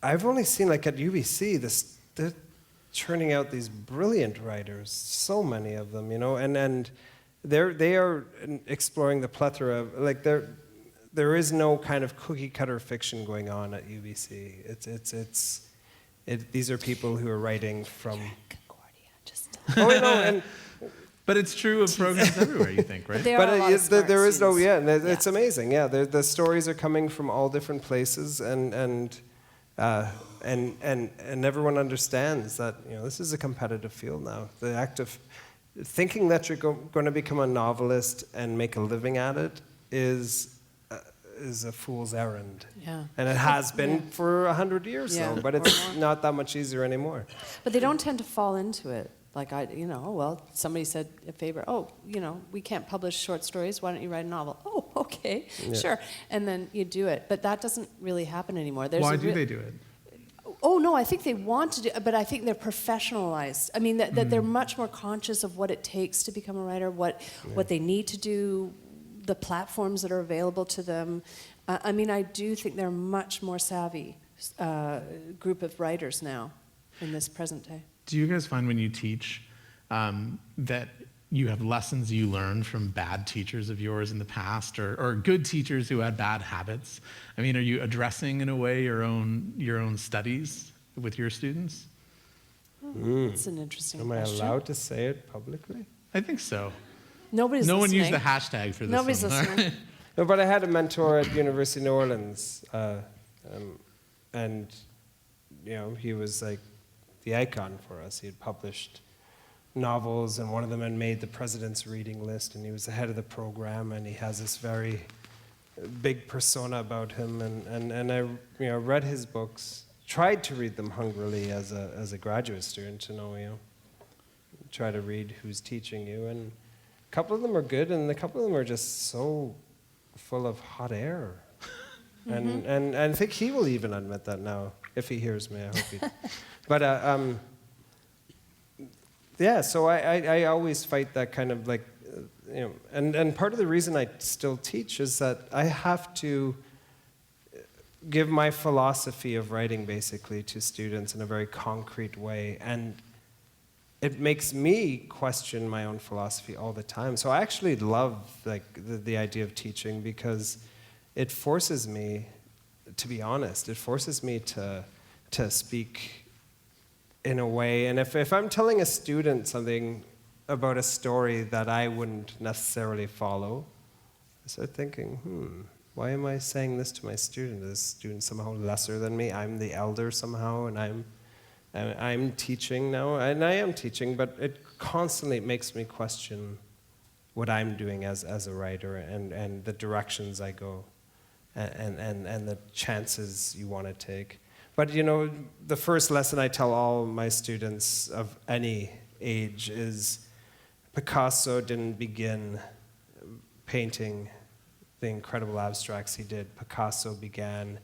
I've only seen, like at UBC, they're churning out these brilliant writers, so many of them, you know, and they are exploring the plethora of, like, there is no kind of cookie cutter fiction going on at UBC. These are people who are writing from. Concordia, just. Oh, you know, and But it's true of programs everywhere, you think, right? There are a lot of smart there is no, students. yeah, and it's amazing. Yeah, the stories are coming from all different places, and everyone understands that, you know, this is a competitive field now. The act of thinking that you're going to become a novelist and make a living at it is a fool's errand. Yeah. And it has been for 100 years, Yeah, though, but or it's more. not that much easier anymore. But they don't tend to fall into it. Like, well, somebody said a favor, we can't publish short stories, why don't you write a novel? Oh, okay, sure. And then you do it. But that doesn't really happen anymore. Why do they do it? Oh, no, I think they want to do it, but I think they're professionalized. I mean, that they're much more conscious of what it takes to become a writer, what they need to do, the platforms that are available to them. I mean, I do think they're a much more savvy group of writers now in this present day. Do you guys find when you teach that you have lessons you learned from bad teachers of yours in the past, or good teachers who had bad habits? I mean, are you addressing in a way your own studies with your students? That's an interesting Am I question. allowed to say it publicly? I think so. Nobody's No one listening. used the hashtag for this Nobody's one. listening. No, but I had a mentor at University of New Orleans, and you know, he was like the icon for us. He had published novels, and one of them had made the president's reading list, and he was the head of the program, and he has this very big persona about him, and I read his books, tried to read them hungrily as a graduate student to know, try to read who's teaching you, and a couple of them are good, and a couple of them are just so full of hot air. And I think he will even admit that now, if he hears me. I hope he. But yeah, so I always fight that kind of like, and part of the reason I still teach is that I have to give my philosophy of writing basically to students in a very concrete way, and it makes me question my own philosophy all the time. So I actually love like the idea of teaching, because it forces me to be honest. It forces me to speak in a way. And if I'm telling a student something about a story that I wouldn't necessarily follow, I start thinking, why am I saying this to my student? Is this student somehow lesser than me? I'm the elder somehow, and I'm teaching now, and I am teaching, but it constantly makes me question what I'm doing as a writer, and the directions I go, and the chances you want to take. But the first lesson I tell all my students of any age is Picasso didn't begin painting the incredible abstracts he did. Picasso began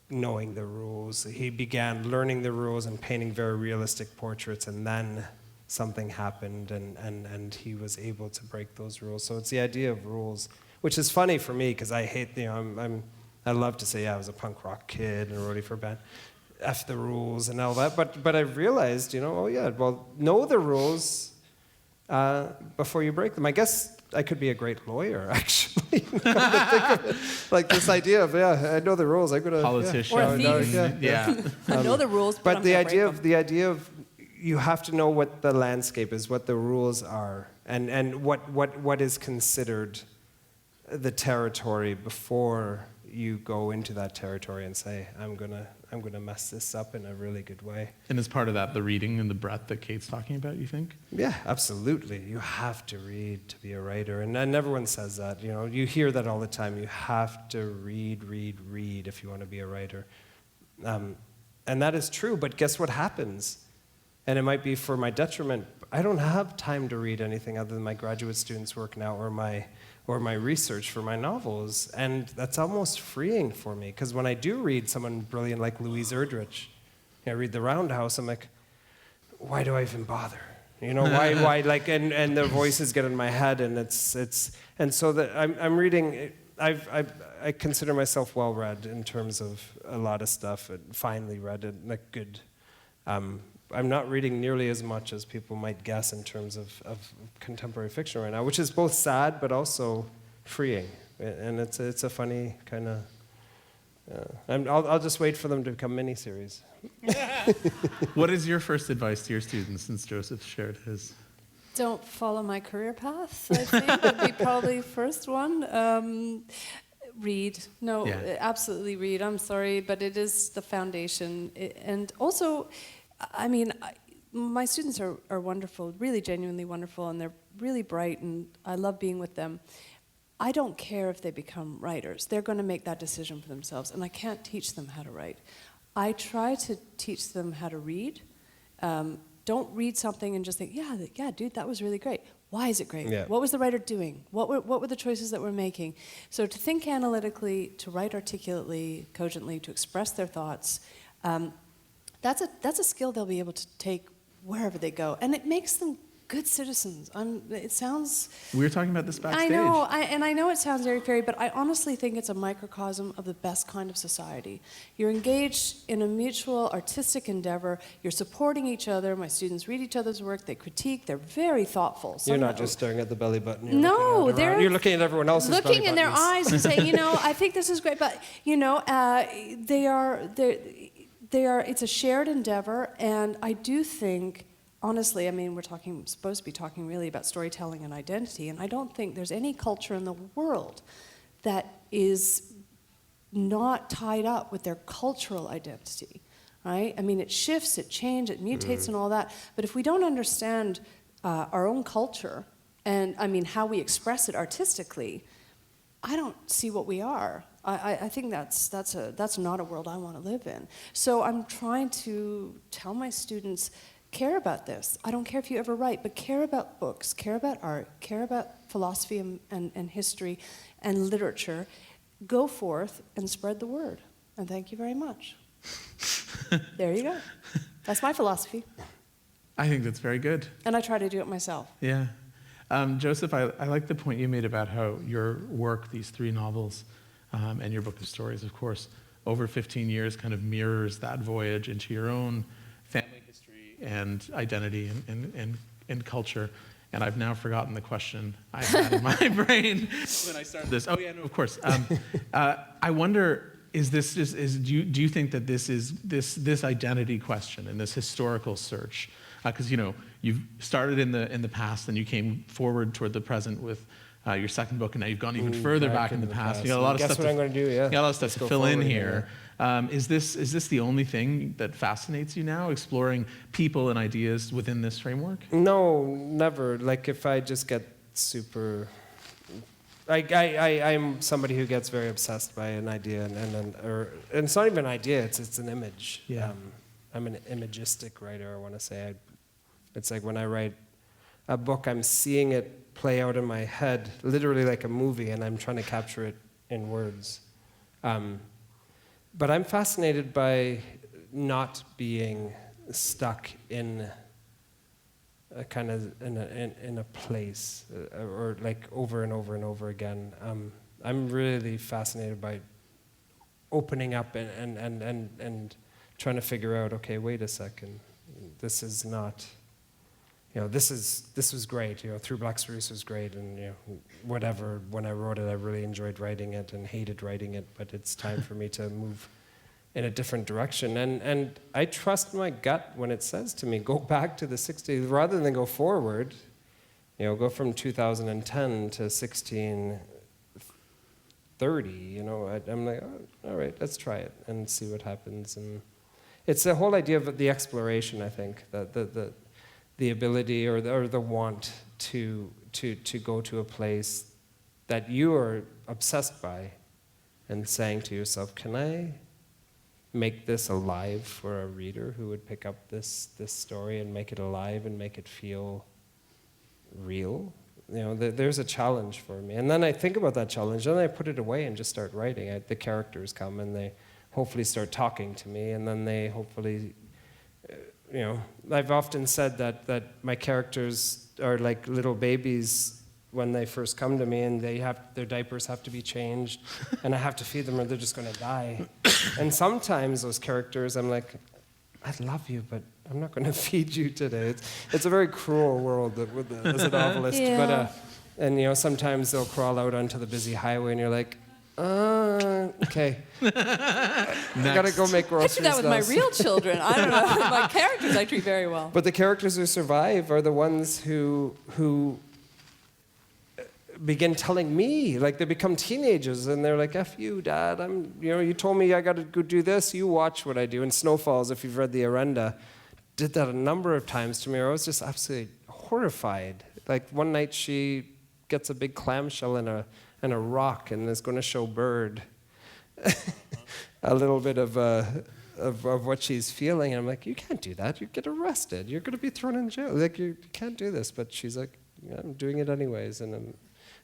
knowing the rules. He began learning the rules and painting very realistic portraits, and then something happened, and he was able to break those rules. So it's the idea of rules, which is funny for me, because I hate, I love to say, I was a punk rock kid and a roadie for a band. F the rules and all that. But I realized, know the rules before you break them. I guess I could be a great lawyer, actually. Like this idea of, I know the rules. I'm gonna Politician. Or a thief. Yeah. I know the rules, but I'm the gonna break them. idea of you have to know what the landscape is, what the rules are, and what is considered the territory before you go into that territory and say, I'm gonna mess this up in a really good way. And as part of that, the reading and the breadth that Kate's talking about, you think? Yeah, absolutely. You have to read to be a writer, and everyone says that. You hear that all the time. You have to read if you want to be a writer, and that is true. But guess what happens? And it might be for my detriment. I don't have time to read anything other than my graduate students' work now, or my research for my novels, and that's almost freeing for me, because when I do read someone brilliant like Louise Erdrich, I read The Roundhouse, I'm like, why do I even bother? Why like, and the voices get in my head, and and so that I'm reading. I consider myself well read in terms of a lot of stuff, and finely read and like good. I'm not reading nearly as much as people might guess in terms of contemporary fiction right now, which is both sad but also freeing, And it's a funny kind of. I'll just wait for them to become miniseries. What is your first advice to your students, since Joseph shared his? Don't follow my career path, I think, would be probably the first one. Read. No, absolutely read. I'm sorry, but it is the foundation. And also, I mean, my students are wonderful, really genuinely wonderful, and they're really bright, and I love being with them. I don't care if they become writers. They're going to make that decision for themselves, and I can't teach them how to write. I try to teach them how to read. Don't read something and just think, yeah, dude, that was really great. Why is it great? Yeah. What was the writer doing? What were the choices that we're making? So to think analytically, to write articulately, cogently, to express their thoughts, that's a skill they'll be able to take wherever they go, and it makes them good citizens. It sounds... We were talking about this backstage. I know, and I know it sounds very fairy, but I honestly think it's a microcosm of the best kind of society. You're engaged in a mutual artistic endeavor. You're supporting each other. My students read each other's work. They critique. They're very thoughtful. You're not just staring at the belly button. You're looking at everyone else's belly looking in their buttons. eyes and saying, I think this is great, but they are. It's a shared endeavor, and I do think. Honestly, I mean, we're supposed to be talking really about storytelling and identity, and I don't think there's any culture in the world that is not tied up with their cultural identity, right? I mean, it shifts, it changes, it mutates and all that, but if we don't understand our own culture and, I mean, how we express it artistically, I don't see what we are. I think that's not a world I want to live in. So I'm trying to tell my students, care about this. I don't care if you ever write, but care about books, care about art, care about philosophy and history and literature. Go forth and spread the word. And thank you very much. There you go. That's my philosophy. I think that's very good. And I try to do it myself. Yeah. Joseph, I like the point you made about how your work, these 3 novels, and your book of stories, of course, over 15 years kind of mirrors that voyage into your own family history and identity and culture. And I've now forgotten the question I had in my brain when I started this. Oh yeah, no, of course. I wonder, do you think that this identity question and this historical search, because you've started in the past and you came forward toward the present with your second book, and now you've gone even further back in the past. You got a lot of stuff. Guess what I'm going to do? Yeah. You got a lot of stuff to fill in here. Is this the only thing that fascinates you now, exploring people and ideas within this framework? No, never. Like if I just get super, I'm somebody who gets very obsessed by an idea, and it's not even an idea. It's an image. Yeah. I'm an imagistic writer. I want to say. It's like when I write a book, I'm seeing it play out in my head, literally like a movie, and I'm trying to capture it in words. But I'm fascinated by not being stuck in a kind of in a place or like over and over and over again. I'm really fascinated by opening up and trying to figure out, okay, wait a second, this is not. This was great. Through Black Spruce was great, and whatever. When I wrote it, I really enjoyed writing it and hated writing it. But it's time for me to move in a different direction. And I trust my gut when it says to me, go back to the '60s rather than go forward. Go from 2010 to 1630. I'm like, oh, all right, let's try it and see what happens. And it's the whole idea of the exploration. I think that the ability or the want to go to a place that you are obsessed by and saying to yourself, can I make this alive for a reader who would pick up this story and make it alive and make it feel real? There's a challenge for me. And then I think about that challenge, and then I put it away and just start writing. The characters come and they hopefully start talking to me, and then they hopefully... I've often said that my characters are like little babies when they first come to me, and their diapers have to be changed, and I have to feed them or they're just going to die. And sometimes those characters, I'm like, I love you, but I'm not going to feed you today. It's a very cruel world as a novelist, Yeah. And sometimes they'll crawl out onto the busy highway, and you're like, okay. I gotta go make I groceries. do that with my real children. I don't know. My characters I treat very well. But the characters who survive are the ones who begin telling me, like they become teenagers, and they're like, "F you, Dad. You told me I gotta go do this. You watch what I do." And Snowfalls, if you've read the Orenda, did that a number of times to me. I was just absolutely horrified. Like one night she gets a big clamshell and a rock and is going to show Bird a little bit of what she's feeling. And I'm like, you can't do that. You get arrested. You're going to be thrown in jail. Like you can't do this. But she's like, yeah, I'm doing it anyways. And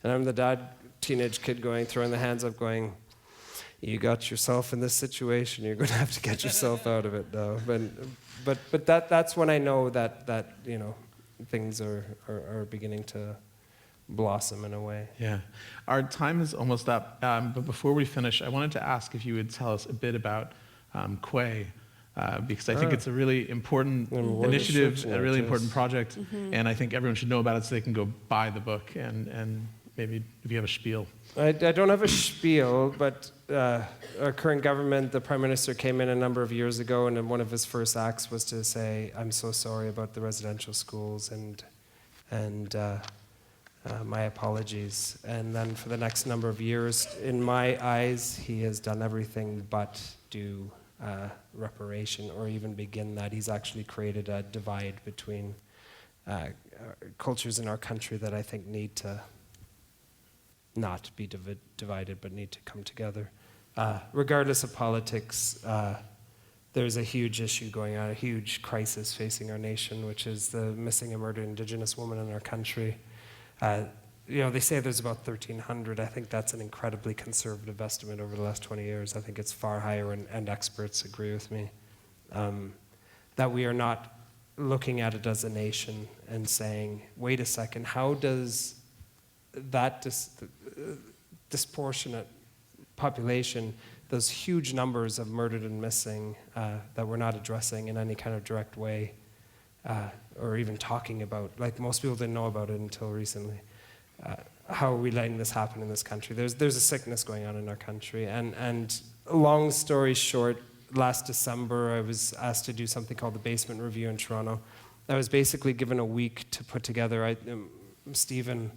I'm the teenage kid throwing the hands up, going, you got yourself in this situation. You're going to have to get yourself out of it now. But that's when I know that things are beginning to blossom in a way. Yeah. Our time is almost up, but before we finish, I wanted to ask if you would tell us a bit about Quay, because I think it's a really important initiative, a really important project, and I think everyone should know about it so they can go buy the book, and maybe if you have a spiel. I don't have a spiel, but our current government, the Prime Minister came in a number of years ago, and one of his first acts was to say, I'm so sorry about the residential schools, and my apologies. And then for the next number of years, in my eyes, he has done everything but do reparation or even begin that. He's actually created a divide between cultures in our country that I think need to not be divided but need to come together. Regardless of politics, there's a huge issue going on, a huge crisis facing our nation, which is the missing and murdered Indigenous woman in our country. They say there's about 1,300. I think that's an incredibly conservative estimate over the last 20 years. I think it's far higher, and experts agree with me, that we are not looking at it as a nation and saying, wait a second, how does that disproportionate population, those huge numbers of murdered and missing that we're not addressing in any kind of direct way, or even talking about, like most people didn't know about it until recently. How are we letting this happen in this country? There's a sickness going on in our country, and long story short, last December I was asked to do something called the Basement Review in Toronto. I was basically given a week to put together. Stephen,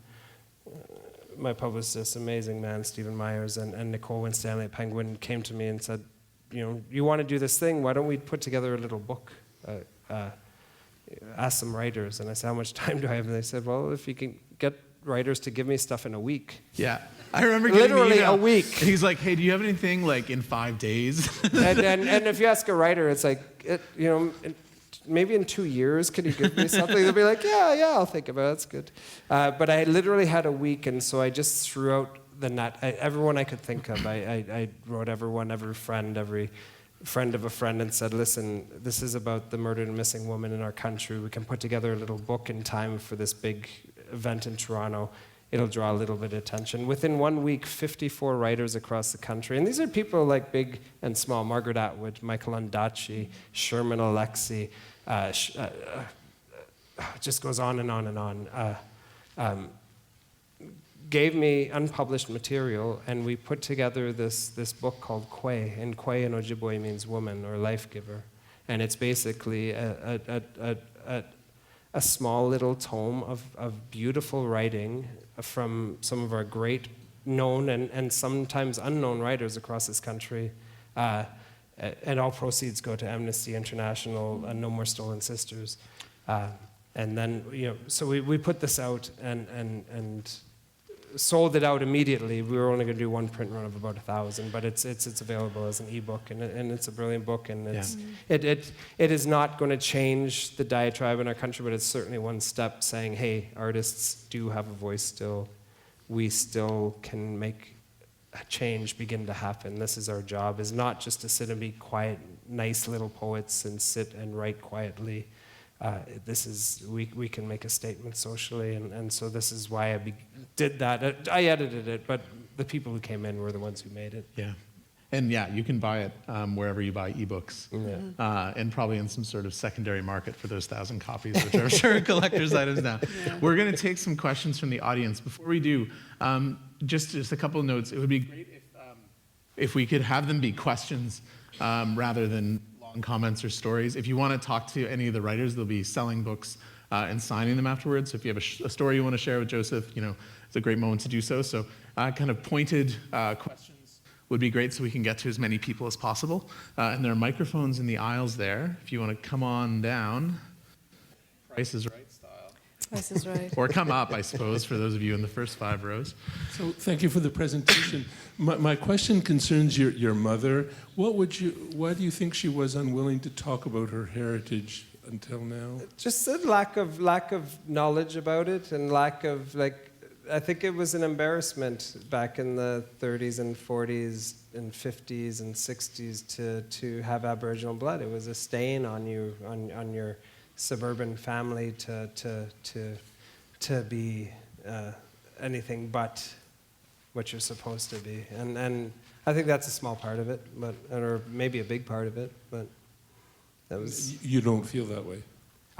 my publicist, amazing man, Stephen Myers, and Nicole Winstanley at Penguin came to me and said, you want to do this thing? Why don't we put together a little book? Ask some writers. And I said, how much time do I have? And they said, well, if you can get writers to give me stuff in a week. Yeah. I remember getting literally the email. a week. And he's like, hey, do you have anything like in 5 days? and if you ask a writer, it's like, maybe in 2 years, can you give me something? They'll be like, yeah, I'll think about it. That's good. But I literally had a week, and so I just threw out the net. Everyone I could think of. I wrote every friend of a friend, and said, listen, this is about the murdered and missing woman in our country. We can put together a little book in time for this big event in Toronto. It'll draw a little bit of attention. Within 1 week, 54 writers across the country. And these are people like big and small. Margaret Atwood, Michael Ondaatje, Sherman Alexie, just goes on and on and on. Gave me unpublished material, and we put together this book called Quay. And Quay in Ojibwe means woman or life giver. And it's basically a small little tome of beautiful writing from some of our great known and sometimes unknown writers across this country. And all proceeds go to Amnesty International and No More Stolen Sisters. And then, so we put this out and sold it out immediately. We were only going to do one print run of about 1,000, but it's available as an ebook, and it's a brilliant book, and it is not going to change the diatribe in our country, but it's certainly one step saying, hey, artists do have a voice still. We still can make a change begin to happen. This is our job, is not just to sit and be quiet, nice little poets and sit and write quietly. We can make a statement socially, and so this is why I did that. I edited it, but the people who came in were the ones who made it. Yeah. And yeah, you can buy it wherever you buy ebooks, and probably in some sort of secondary market for those 1,000 copies, which are sure collector's items now. We're going to take some questions from the audience. Before we do, just a couple of notes. It would be great if we could have them be questions rather than long comments or stories. If you want to talk to any of the writers, they'll be selling books and signing them afterwards. So if you have a story you want to share with Joseph, it's a great moment to do so. So kind of pointed questions would be great so we can get to as many people as possible. And there are microphones in the aisles there. If you want to come on down, Price is Right style. Price is Right. Or come up, I suppose, for those of you in the first 5 rows. So thank you for the presentation. My question concerns your mother. Why do you think she was unwilling to talk about her heritage until now? Just a lack of knowledge about it, and lack of I think it was an embarrassment back in the 30s and 40s and 50s and 60s to have Aboriginal blood. It was a stain on you, on your suburban family to be anything but what you're supposed to be. And I think that's a small part of it, or maybe a big part of it, but that was... You don't feel that way?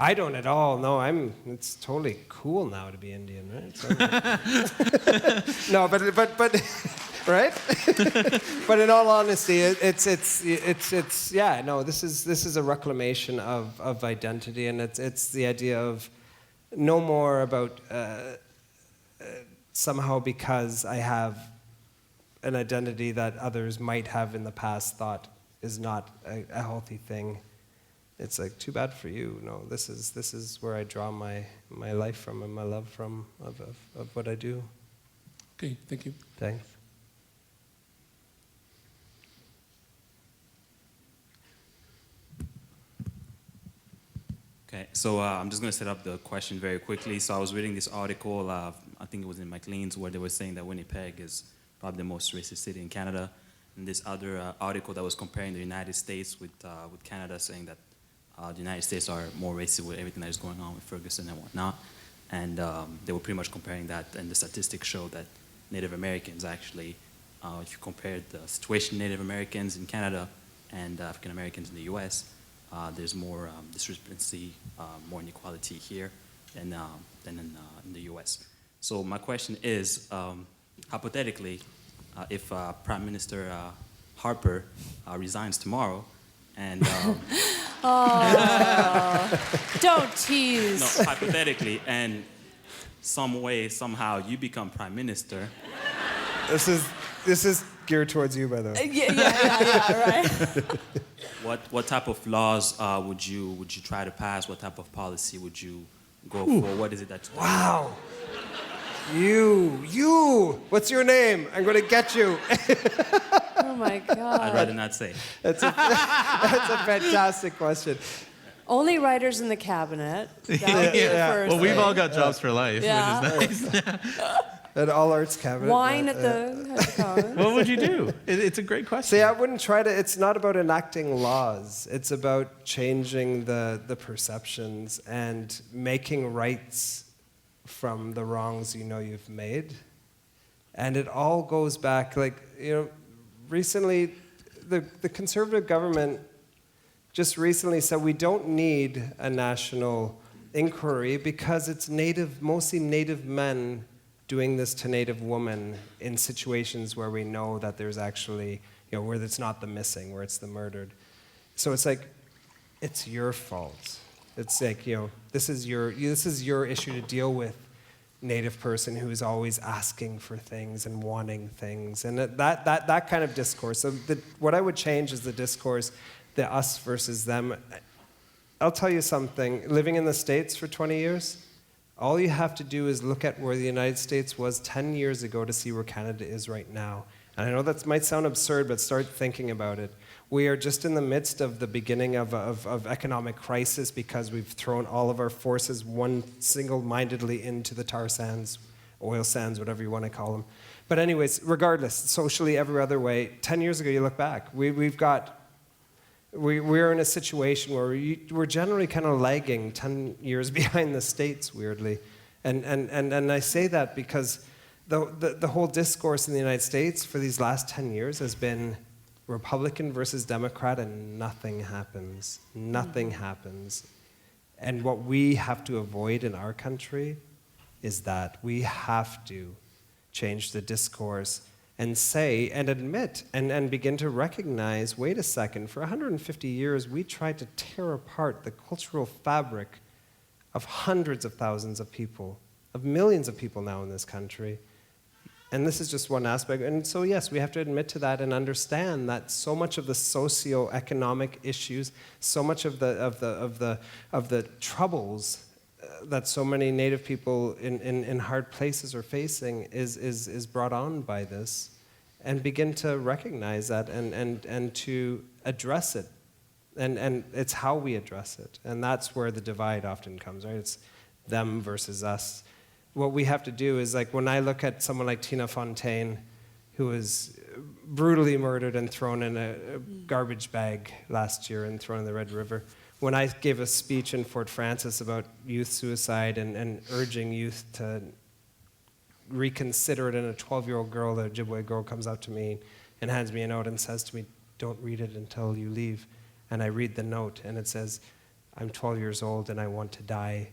I don't at all. No, it's totally cool now to be Indian, right? So, no, but right? But in all honesty, it's yeah. No, this is a reclamation of identity, and it's the idea of no more about somehow because I have an identity that others might have in the past thought is not a healthy thing. It's like, too bad for you. No, this is where I draw my life from and my love from of what I do. Okay, thank you. Thanks. Okay, so I'm just going to set up the question very quickly. So I was reading this article, I think it was in Maclean's, where they were saying that Winnipeg is probably the most racist city in Canada. And this other article that was comparing the United States with Canada, saying that the United States are more racist with everything that is going on with Ferguson and whatnot. And they were pretty much comparing that, and the statistics show that Native Americans actually, if you compared the situation of Native Americans in Canada and African Americans in the US, there's more discrepancy, more inequality here than in the US. So my question is, hypothetically, if Prime Minister Harper resigns tomorrow, and don't tease. No, hypothetically, and some way, somehow, you become prime minister. This is geared towards you, by the way. Yeah, right. What type of laws would you try to pass? What type of policy would you go for? What is it that? Wow. You. What's your name? I'm going to get you. Oh my God. I'd rather not say. That's a fantastic question. Only writers in the cabinet. That would be the first Well, we've thing. all got jobs for life, Yeah. which is nice. An all arts cabinet. Wine at the Commons. What would you do? It's a great question. See, I wouldn't try to. It's not about enacting laws. It's about changing the perceptions and making rights from the wrongs you've made. And it all goes back, recently, the Conservative government just recently said we don't need a national inquiry because it's mostly Native men doing this to Native women in situations where we know that there's actually, where it's not the missing, where it's the murdered. So it's like, it's your fault. It's like, this is your issue to deal with, Native person who is always asking for things and wanting things. And that kind of discourse. So what I would change is the discourse, the us versus them. I'll tell you something. Living in the States for 20 years, all you have to do is look at where the United States was 10 years ago to see where Canada is right now. And I know that might sound absurd, but start thinking about it. We are just in the midst of the beginning of economic crisis because we've thrown all of our forces single-mindedly into the tar sands, oil sands, whatever you want to call them. But anyways, regardless, socially, every other way, 10 years ago, you look back, we're in a situation where we're generally kind of lagging 10 years behind the States, weirdly. And I say that because the whole discourse in the United States for these last 10 years has been, Republican versus Democrat, and nothing happens. Nothing happens. And what we have to avoid in our country is that we have to change the discourse and say and admit and begin to recognize, wait a second, for 150 years we tried to tear apart the cultural fabric of hundreds of thousands of people, of millions of people now in this country. And this is just one aspect. And so yes, we have to admit to that and understand that so much of the socio-economic issues, so much of the troubles that so many Native people in hard places are facing is brought on by this, and begin to recognize that and to address it. And it's how we address it. And that's where the divide often comes, right? It's them versus us. What we have to do is, like, when I look at someone like Tina Fontaine, who was brutally murdered and thrown in a garbage bag last year and thrown in the Red River, when I gave a speech in Fort Francis about youth suicide and urging youth to reconsider it, and a 12-year-old girl, the Ojibwe girl, comes up to me and hands me a note and says to me, "Don't read it until you leave." And I read the note, and it says, "I'm 12 years old and I want to die."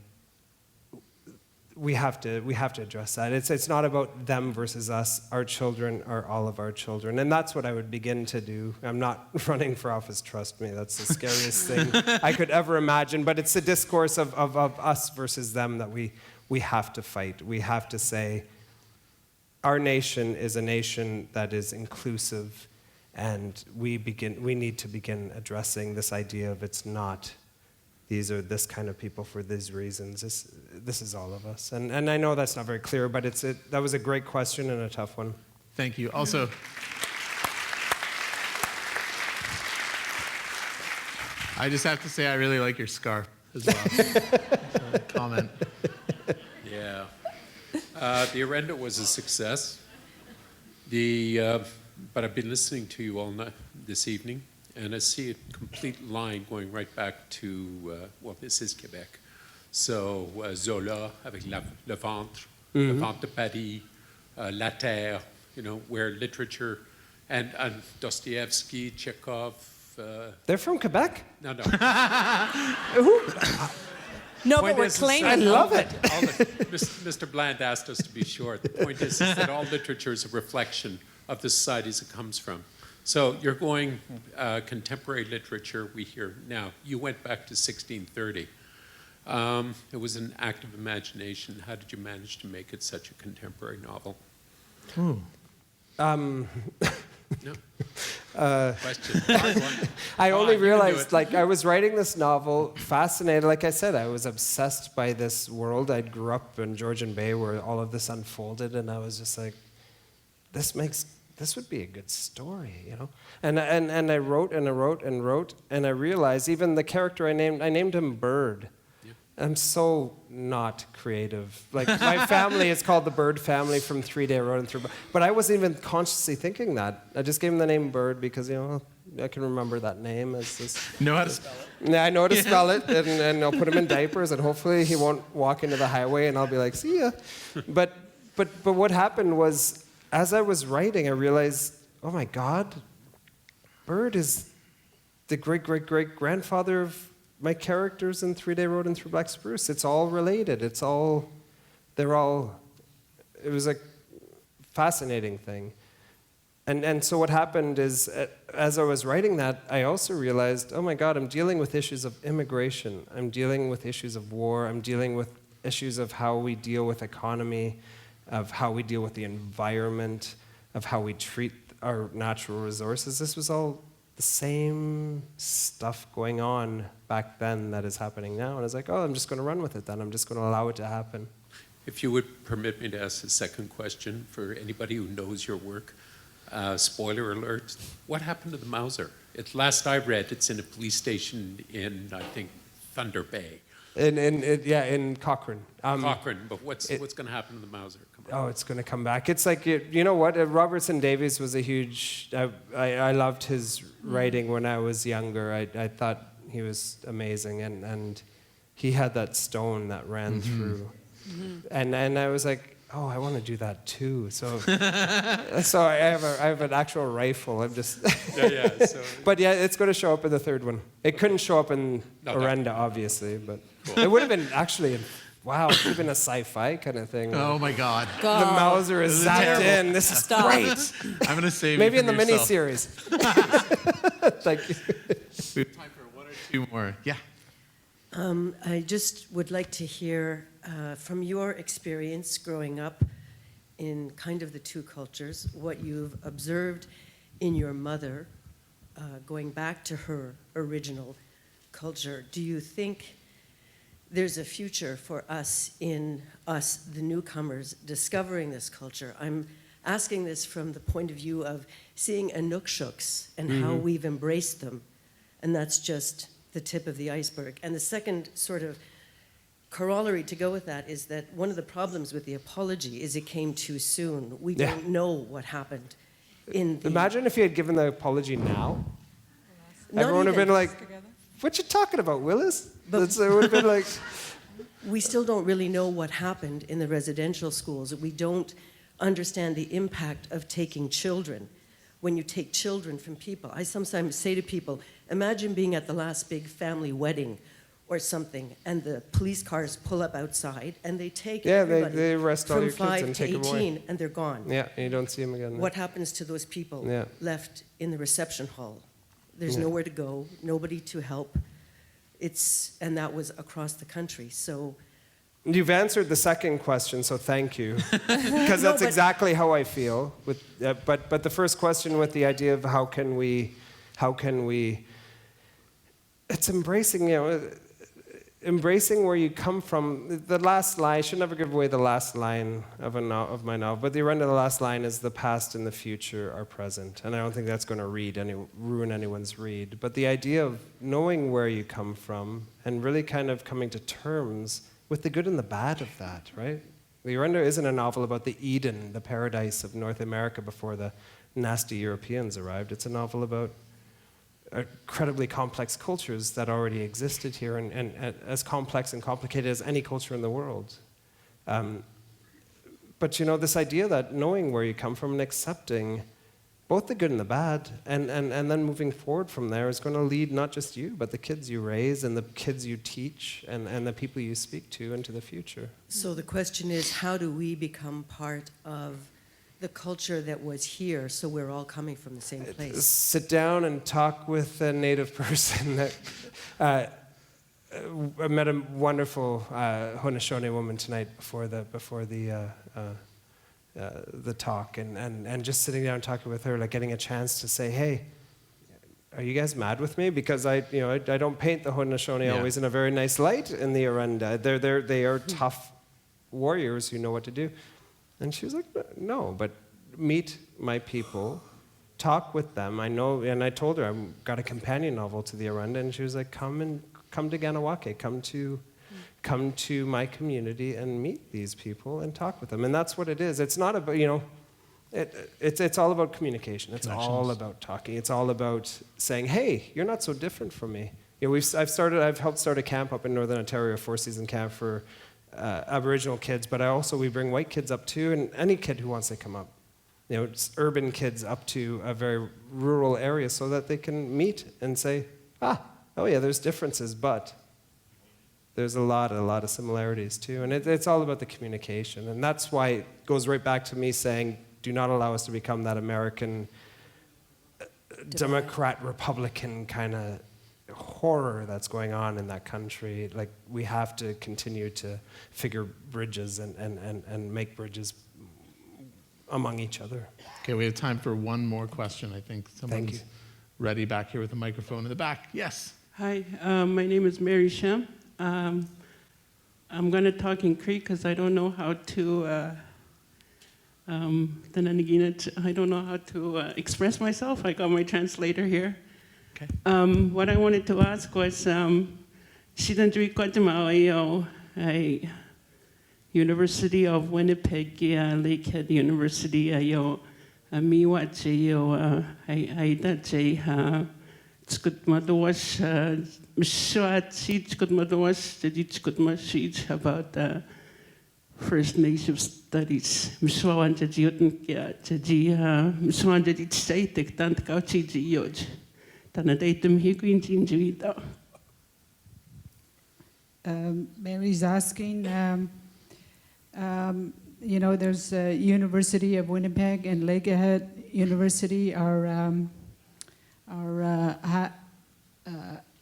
We have to address that. It's not about them versus us. Our children are all of our children. And that's what I would begin to do. I'm not running for office, trust me. That's the scariest thing I could ever imagine. But it's the discourse of us versus them that we have to fight. We have to say, our nation is a nation that is inclusive, and we need to begin addressing this idea of it's not. These are this kind of people for these reasons. This is all of us. And I know that's not very clear, but that was a great question and a tough one. Thank you. Also, I just have to say I really like your scarf as well. Comment. Yeah. The Orenda was a success. But I've been listening to you all night this evening, and I see a complete line going right back to, this is Quebec. So, Zola, avec le ventre, le ventre de Paris, La Terre, where literature, and Dostoevsky, Chekhov. They're from Quebec? No. No, but we're claiming. I love it. Mr. Bland asked us to be short. The point is that all literature is a reflection of the societies it comes from. So you're going contemporary literature we hear now. You went back to 1630. It was an act of imagination. How did you manage to make it such a contemporary novel? No. Question. I only realized, I was writing this novel, fascinated. Like I said, I was obsessed by this world. I grew up in Georgian Bay where all of this unfolded, and I was just like, this would be a good story, And I wrote and I wrote and wrote, and I realized even the character I named him Bird. Yeah. I'm so not creative. Like, my family is called the Bird family from 3 Day Road and through. But I wasn't even consciously thinking that. I just gave him the name Bird because, I can remember that name as this. Know how to spell it? Yeah, I know how to spell it, and I'll put him in diapers, and hopefully he won't walk into the highway, and I'll be like, see ya. But what happened was, as I was writing, I realized, oh my God, Bird is the great-great-great-grandfather of my characters in 3 Day Road and Through Black Spruce. It's all related. It was a fascinating thing. And so what happened is, as I was writing that, I also realized, oh my God, I'm dealing with issues of immigration. I'm dealing with issues of war. I'm dealing with issues of how we deal with economy, of how we deal with the environment, of how we treat our natural resources. This was all the same stuff going on back then that is happening now. And I was like, I'm just going to run with it then. I'm just going to allow it to happen. If you would permit me to ask a second question for anybody who knows your work. Spoiler alert, what happened to the Mauser? Last I read, it's in a police station in, I think, Thunder Bay. In Cochrane. Cochrane, but what's going to happen to the Mauser? It's going to come back. It's like, you know what? Robertson Davies was a huge. I loved his writing when I was younger. I thought he was amazing, and he had that stone that ran through, and I was like, oh, I want to do that too. So, so I have an actual rifle. I'm just. Yeah. So But yeah, it's going to show up in the third one. It couldn't show up in Orenda, obviously, but it would have been actually. Wow, it's been a sci-fi kind of thing. Oh my God. The Mauser is zapped in. This is Stop. great. I'm going to save Maybe you in the from yourself. mini-series. Thank you. We have time for one or two more. Yeah. I just would like to hear from your experience growing up in kind of the two cultures, what you've observed in your mother, going back to her original culture. Do you think there's a future for us, the newcomers, discovering this culture? I'm asking this from the point of view of seeing Inukshuks and how we've embraced them, and that's just the tip of the iceberg. And the second sort of corollary to go with that is that one of the problems with the apology is it came too soon. We don't know what happened in the... Imagine if you had given the apology now. Not Everyone would have even. been like, what you talking about, Willis? It would have been like... We still don't really know what happened in the residential schools. We don't understand the impact of taking children. When you take children from people, I sometimes say to people, imagine being at the last big family wedding or something, and the police cars pull up outside, and they take everybody they arrest all from your kids 5 and to take them away. 18, and they're gone. Yeah, and you don't see them again. What happens to those people Yeah. left in the reception hall? There's Yeah. nowhere to go, nobody to help. And that was across the country. So You've answered the second question, so thank you. Because that's exactly how I feel. But the first question with the idea of how can we, it's embracing, embracing where you come from. The last line, I should never give away the last line of my novel, but the end of the last line is the past and the future are present. And I don't think that's going to ruin anyone's read. But the idea of knowing where you come from and really kind of coming to terms with the good and the bad of that, right? The Orenda isn't a novel about the Eden, the paradise of North America before the nasty Europeans arrived. It's a novel about incredibly complex cultures that already existed here and as complex and complicated as any culture in the world. But this idea that knowing where you come from and accepting both the good and the bad, and then moving forward from there is going to lead not just you, but the kids you raise and the kids you teach and the people you speak to into the future. So the question is, how do we become part of the culture that was here so we're all coming from the same place? Sit down and talk with a native person. That I met a wonderful Haudenosaunee woman tonight before the talk, and just sitting down and talking with her, like getting a chance to say, hey, are you guys mad with me? Because I don't paint the Haudenosaunee always in a very nice light in the Orenda. They are tough warriors who know what to do. And she was like, no, but meet my people, talk with them. I know, and I told her I've got a companion novel to the Orenda, and she was like, come to Ganawake, come to my community and meet these people and talk with them. And that's what it is. It's not about, it's all about communication. It's all about talking. It's all about saying, hey, you're not so different from me. I've helped start a camp up in Northern Ontario, a 4-season camp for Aboriginal kids, but we bring white kids up too, and any kid who wants to come up. It's urban kids up to a very rural area so that they can meet and say, oh yeah, there's differences, but there's a lot of similarities too. And it's all about the communication. And that's why it goes right back to me saying, do not allow us to become that American Democrat, Republican kind of horror that's going on in that country. Like, we have to continue to figure bridges and make bridges among each other. Okay, we have time for one more question. I think someone's you. ready back here with a microphone in the back. Yes. Hi, my name is Mary Shem. I'm going to talk in Cree because I don't know how to I don't know how to express myself. I got my translator here. Okay. What I wanted to ask was, Shidandri Kwatimao, University of Winnipeg, Lakehead University, Miwache, Aidache, Tskutmadowash, Mishwachi, Tskutmadowash, Tskutmashich, about First Nation Studies. Miswan Jayutan Jia, Miswan Jayit, Tant Kauchi Jiyoj. Tanadatum Higuin Jinjuita. Mary's asking, you know, there's a University of Winnipeg and Lakehead University are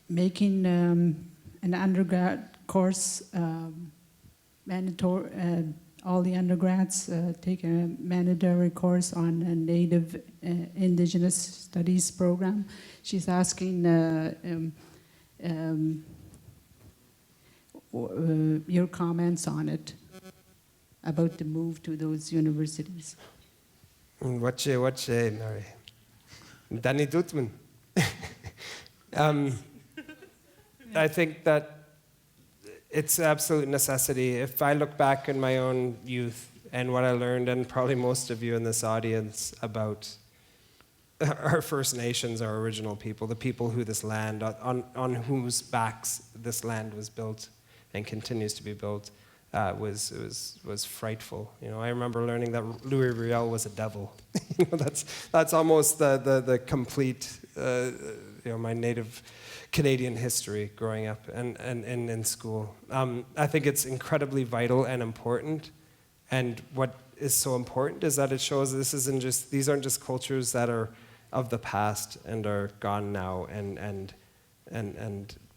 making an undergrad course, mandatory. All the undergrads take a mandatory course on a Native Indigenous Studies program. She's asking your comments on it, about the move to those universities. What say, Mary? Danny Dutman. I think that it's absolute necessity. If I look back in my own youth and what I learned, and probably most of you in this audience, about our First Nations, our original people, the people who this land, on whose backs this land was built and continues to be built, was frightful. You know, I remember learning that Louis Riel was a devil. You know, that's almost the complete, you know, my native Canadian history growing up and in school. I think it's incredibly vital and important. And what is so important is that it shows these aren't just cultures that are of the past and are gone now,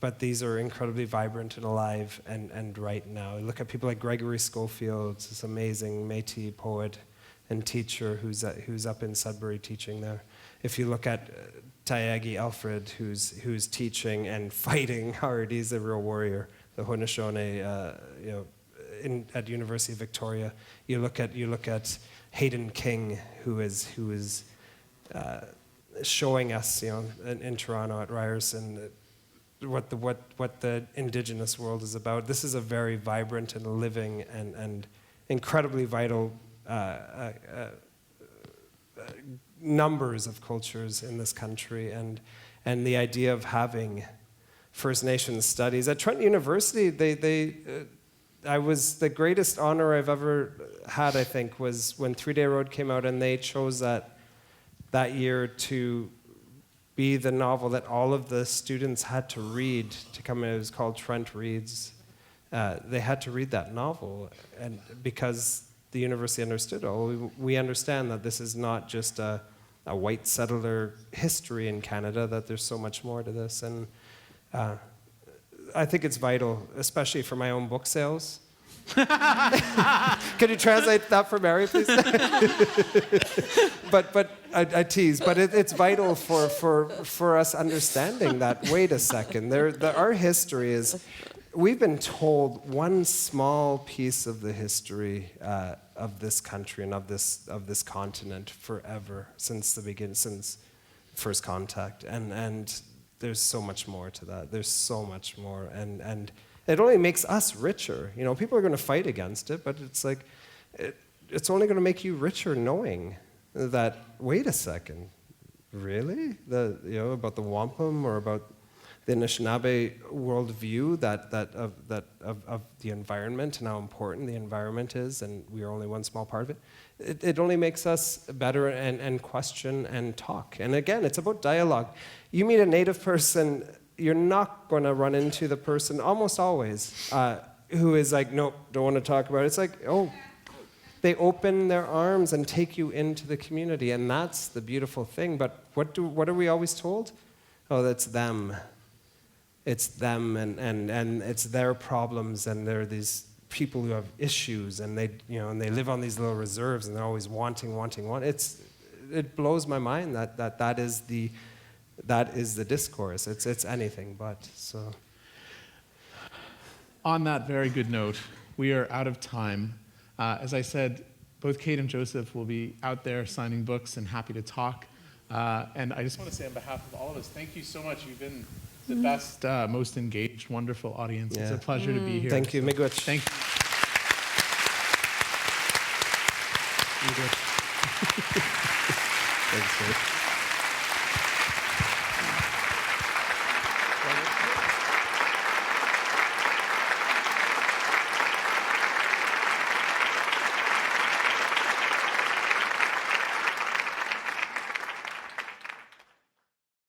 but these are incredibly vibrant and alive and right now. Look at people like Gregory Schofield, this amazing Métis poet and teacher who's up in Sudbury teaching there. If you look at Tayagi Alfred, who's teaching and fighting hard, he's a real warrior. The Haudenosaunee, you know, at University of Victoria. You look at Hayden King, who is showing us, you know, in Toronto at Ryerson, what the Indigenous world is about. This is a very vibrant and living and incredibly vital numbers of cultures in this country, and the idea of having First Nations studies at Trent University. The greatest honor I've ever had, I think, was when 3 Day Road came out, and they chose that year to be the novel that all of the students had to read to come in. It was called Trent Reads. They had to read that novel, and because the university understood, we understand that this is not just a white settler history in Canada, that there's so much more to this. And I think it's vital, especially for my own book sales. Can you translate that for Mary, please? but I tease. But it's vital for us understanding that, wait a second, our history is, we've been told one small piece of the history of this country and of this continent forever, since the beginning, since first contact, and there's so much more to that. There's so much more, and it only makes us richer. You know, people are going to fight against it, but it's like it's only going to make you richer knowing that. Wait a second, really? About the wampum or about the Anishinaabe worldview of the environment and how important the environment is, and we are only one small part of it. It only makes us better and question and talk. And again, it's about dialogue. You meet a Native person, you're not going to run into the person, almost always, who is like, nope, don't want to talk about it. It's like, oh, they open their arms and take you into the community, and that's the beautiful thing. But what are we always told? Oh, that's them. It's them, and it's their problems, and they're these people who have issues, and they live on these little reserves, and they're always wanting. It blows my mind that is the discourse. It's anything but. So, on that very good note, we are out of time. As I said, both Kate and Joseph will be out there signing books and happy to talk. And I just want to say on behalf of all of us, thank you so much. You've been the best, most engaged, wonderful audience. Yeah. It's a pleasure to be here. Thank you. Miigwech. Thank you. Thanks,